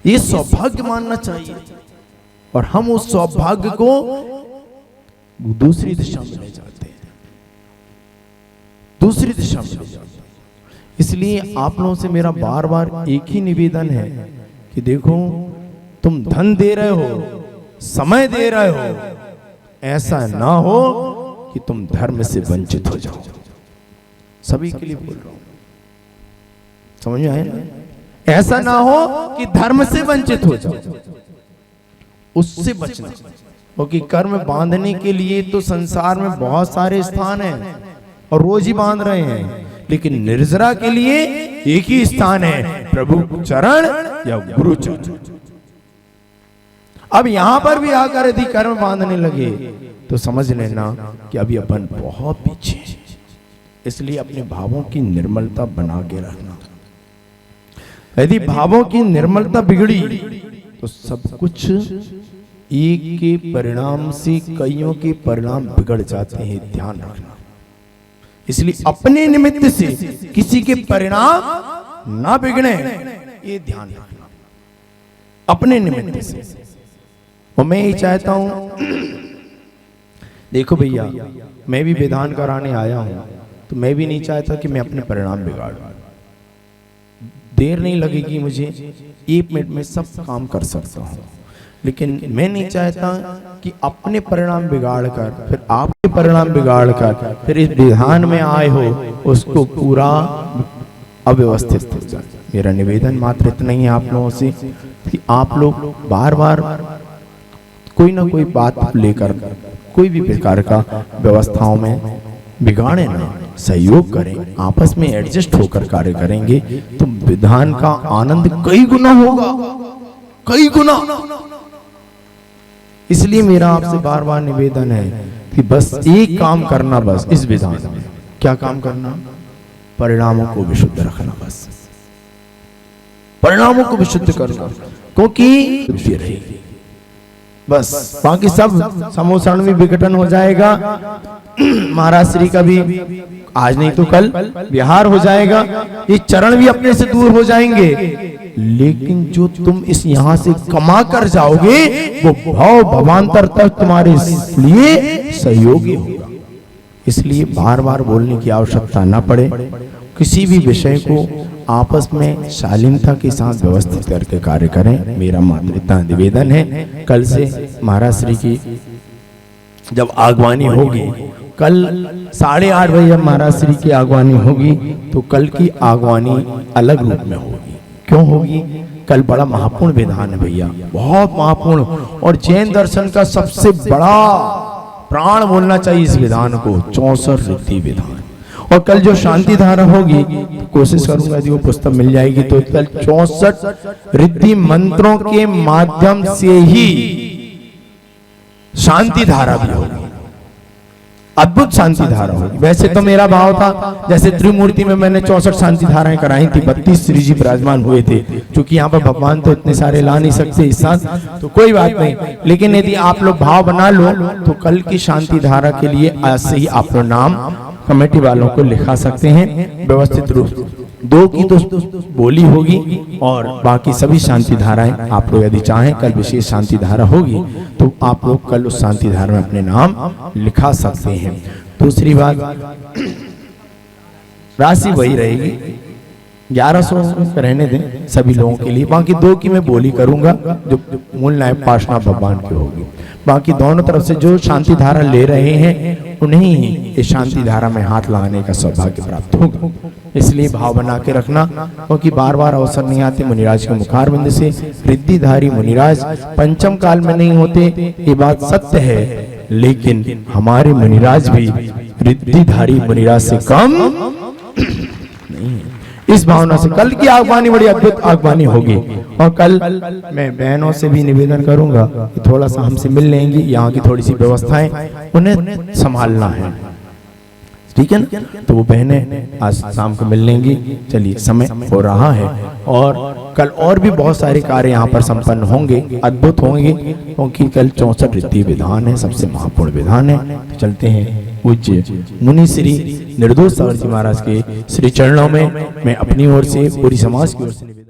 ये सौभाग्य मानना चाहिए और हम उस सौभाग्य को दूसरी दिशा में ले जाते हैं, दूसरी दिशा में ले जाते हैं। इसलिए आप लोगों से मेरा बार बार एक ही निवेदन है कि देखो, तुम धन दे रहे हो, समय दे रहे हो, ऐसा ना हो कि तुम धर्म से वंचित हो जाओ। सभी के लिए बोल रहा हूं, समझ में आया ना? ऐसा ना हो कि धर्म से वंचित हो जाओ, उससे बचना। क्योंकि कर्म बांधने के लिए तो संसार में बहुत सारे स्थान हैं और रोज ही बांध रहे हैं, लेकिन निर्जरा के लिए एक ही स्थान है, प्रभु चरण या गुरु चरण। अब यहां पर भी आकर यदि कर्म बांधने लगे तो समझ लेना कि अभी अपन बहुत पीछे हैं। इसलिए अपने भावों की निर्मलता बना के रखना। यदि भावों की निर्मलता बिगड़ी तो सब कुछ एक के परिणाम से कईयों के परिणाम बिगड़ जाते हैं, ध्यान रखना। इसलिए अपने निमित्त से किसी के परिणाम ना बिगड़े, ये ध्यान रखना अपने निमित्त से। और मैं ये चाहता हूं, देखो भैया, मैं भी विधान कराने आया हूं तो मैं भी नहीं चाहता कि मैं अपने परिणाम बिगाड़ूं। देर नहीं लगेगी मुझे, 1 मिनट में सब काम कर सकता हूं, लेकिन मैं नहीं चाहता कि अपने परिणाम बिगाड़ कर फिर आपके परिणाम बिगाड़ कर फिर इस विधान में आए हो उसको पूरा अव्यवस्थित हो जाए। मेरा निवेदन मात्र इतना ही आप लोगों से कि आप लोग बार बार कोई ना कोई बात लेकर कोई भी प्रकार का व्यवस्थाओं में बिगाड़े ना, सहयोग करें, आपस में एडजस्ट होकर कार्य करेंगे तो विधान का आनंद कई गुना होगा, कई गुना। इसलिए मेरा आपसे बार बार निवेदन है कि बस एक काम करना, बस इस विधान में क्या काम करना, परिणामों को विशुद्ध रखना, बस परिणामों को विशुद्ध करना, क्योंकि रहेगी बस। बाकी सब समूसरण भी विघटन हो जाएगा, महाराज श्री का भी आज नहीं तो कल विहार हो जाएगा, ये चरण भी अपने से दूर हो जाएंगे, लेकिन जो तुम इस यहां से कमा कर जाओगे वो भाव भवांतर तक तुम्हारे लिए सहयोगी होगा। इसलिए बार बार बोलने की आवश्यकता ना पड़े, किसी भी विषय को आपस में शालीनता के साथ व्यवस्थित करके कार्य करें, मेरा मात्र इतना निवेदन है। कल से महाराज श्री की जब आगवानी होगी, कल 8:30 बजे जब महाराज श्री की आगवानी होगी तो कल की आगवानी अलग रूप में होगी। क्यों होगी? कल बड़ा महत्वपूर्ण विधान है भैया, बहुत महत्वपूर्ण, और जैन दर्शन का सबसे बड़ा प्राण बोलना चाहिए इस विधान को, 64 रिद्धि विधान। और कल जो शांति धारा होगी, तो कोशिश करूंगा यदि वो पुस्तक मिल जाएगी तो कल 64 रिद्धि मंत्रों के माध्यम से ही शांति धारा भी होगी, अद्भुत शांति धारा होगी। वैसे तो मेरा भाव था जैसे त्रिमूर्ति में मैंने 64 शांति धाराएं कराई थी, 32 श्री जी विराजमान हुए थे, क्योंकि यहाँ पर भगवान तो इतने सारे ला नहीं सकते इस साथ, तो कोई बात नहीं। लेकिन यदि आप लोग भाव बना लो तो कल की शांति धारा के लिए आज से ही आप लोग नाम कमेटी वालों को लिखा सकते हैं व्यवस्थित रूप से। 2 की तो बोली होगी और बाकी सभी शांति धाराएं आप लोग यदि चाहें, कल विशेष शांति धारा होगी तो आप लोग कल उस शांति धारा में अपने नाम लिखा सकते हैं। दूसरी बात, राशि वही रहेगी, 1100 रहने दें सभी लोगों के लिए। बाकी 2 की मैं बोली करूंगा जो मूल नायक पार्षद भगवान की होगी। बाकी दोनों तरफ से जो शांति धारा ले रहे हैं उन्हें ही इस शांति धारा में हाथ लगाने का सौभाग्य प्राप्त होगा। इसलिए भाव बना के रखना, क्योंकि बार बार अवसर नहीं आते। मुनिराज के मुखारविंद से रिद्धिधारी मुनिराज पंचम काल में नहीं होते, ये बात सत्य है, लेकिन हमारे मुनिराज भी रिद्धिधारी मुनिराज से कम नहीं है। इस भावना से कल की आगवानी बड़ी अद्भुत आगवानी होगी। और कल मैं बहनों से भी निवेदन करूंगा कि थोड़ा सा हमसे मिल लेंगी, यहाँ की थोड़ी सी व्यवस्थाएं उन्हें संभालना है, ठीक है ना। तो वो बहनें आज शाम को मिल लेंगी। चलिए समय हो रहा है और कल और भी बहुत सारे कार्य यहाँ पर संपन्न होंगे, अद्भुत होंगे, क्योंकि कल 64 रिद्धि विधान है, सबसे महत्वपूर्ण विधान है। तो चलते हैं पूज्य मुनि श्री निर्दोष सागर जी महाराज के श्री चरणों में मैं अपनी ओर से, पूरी समाज की ओर से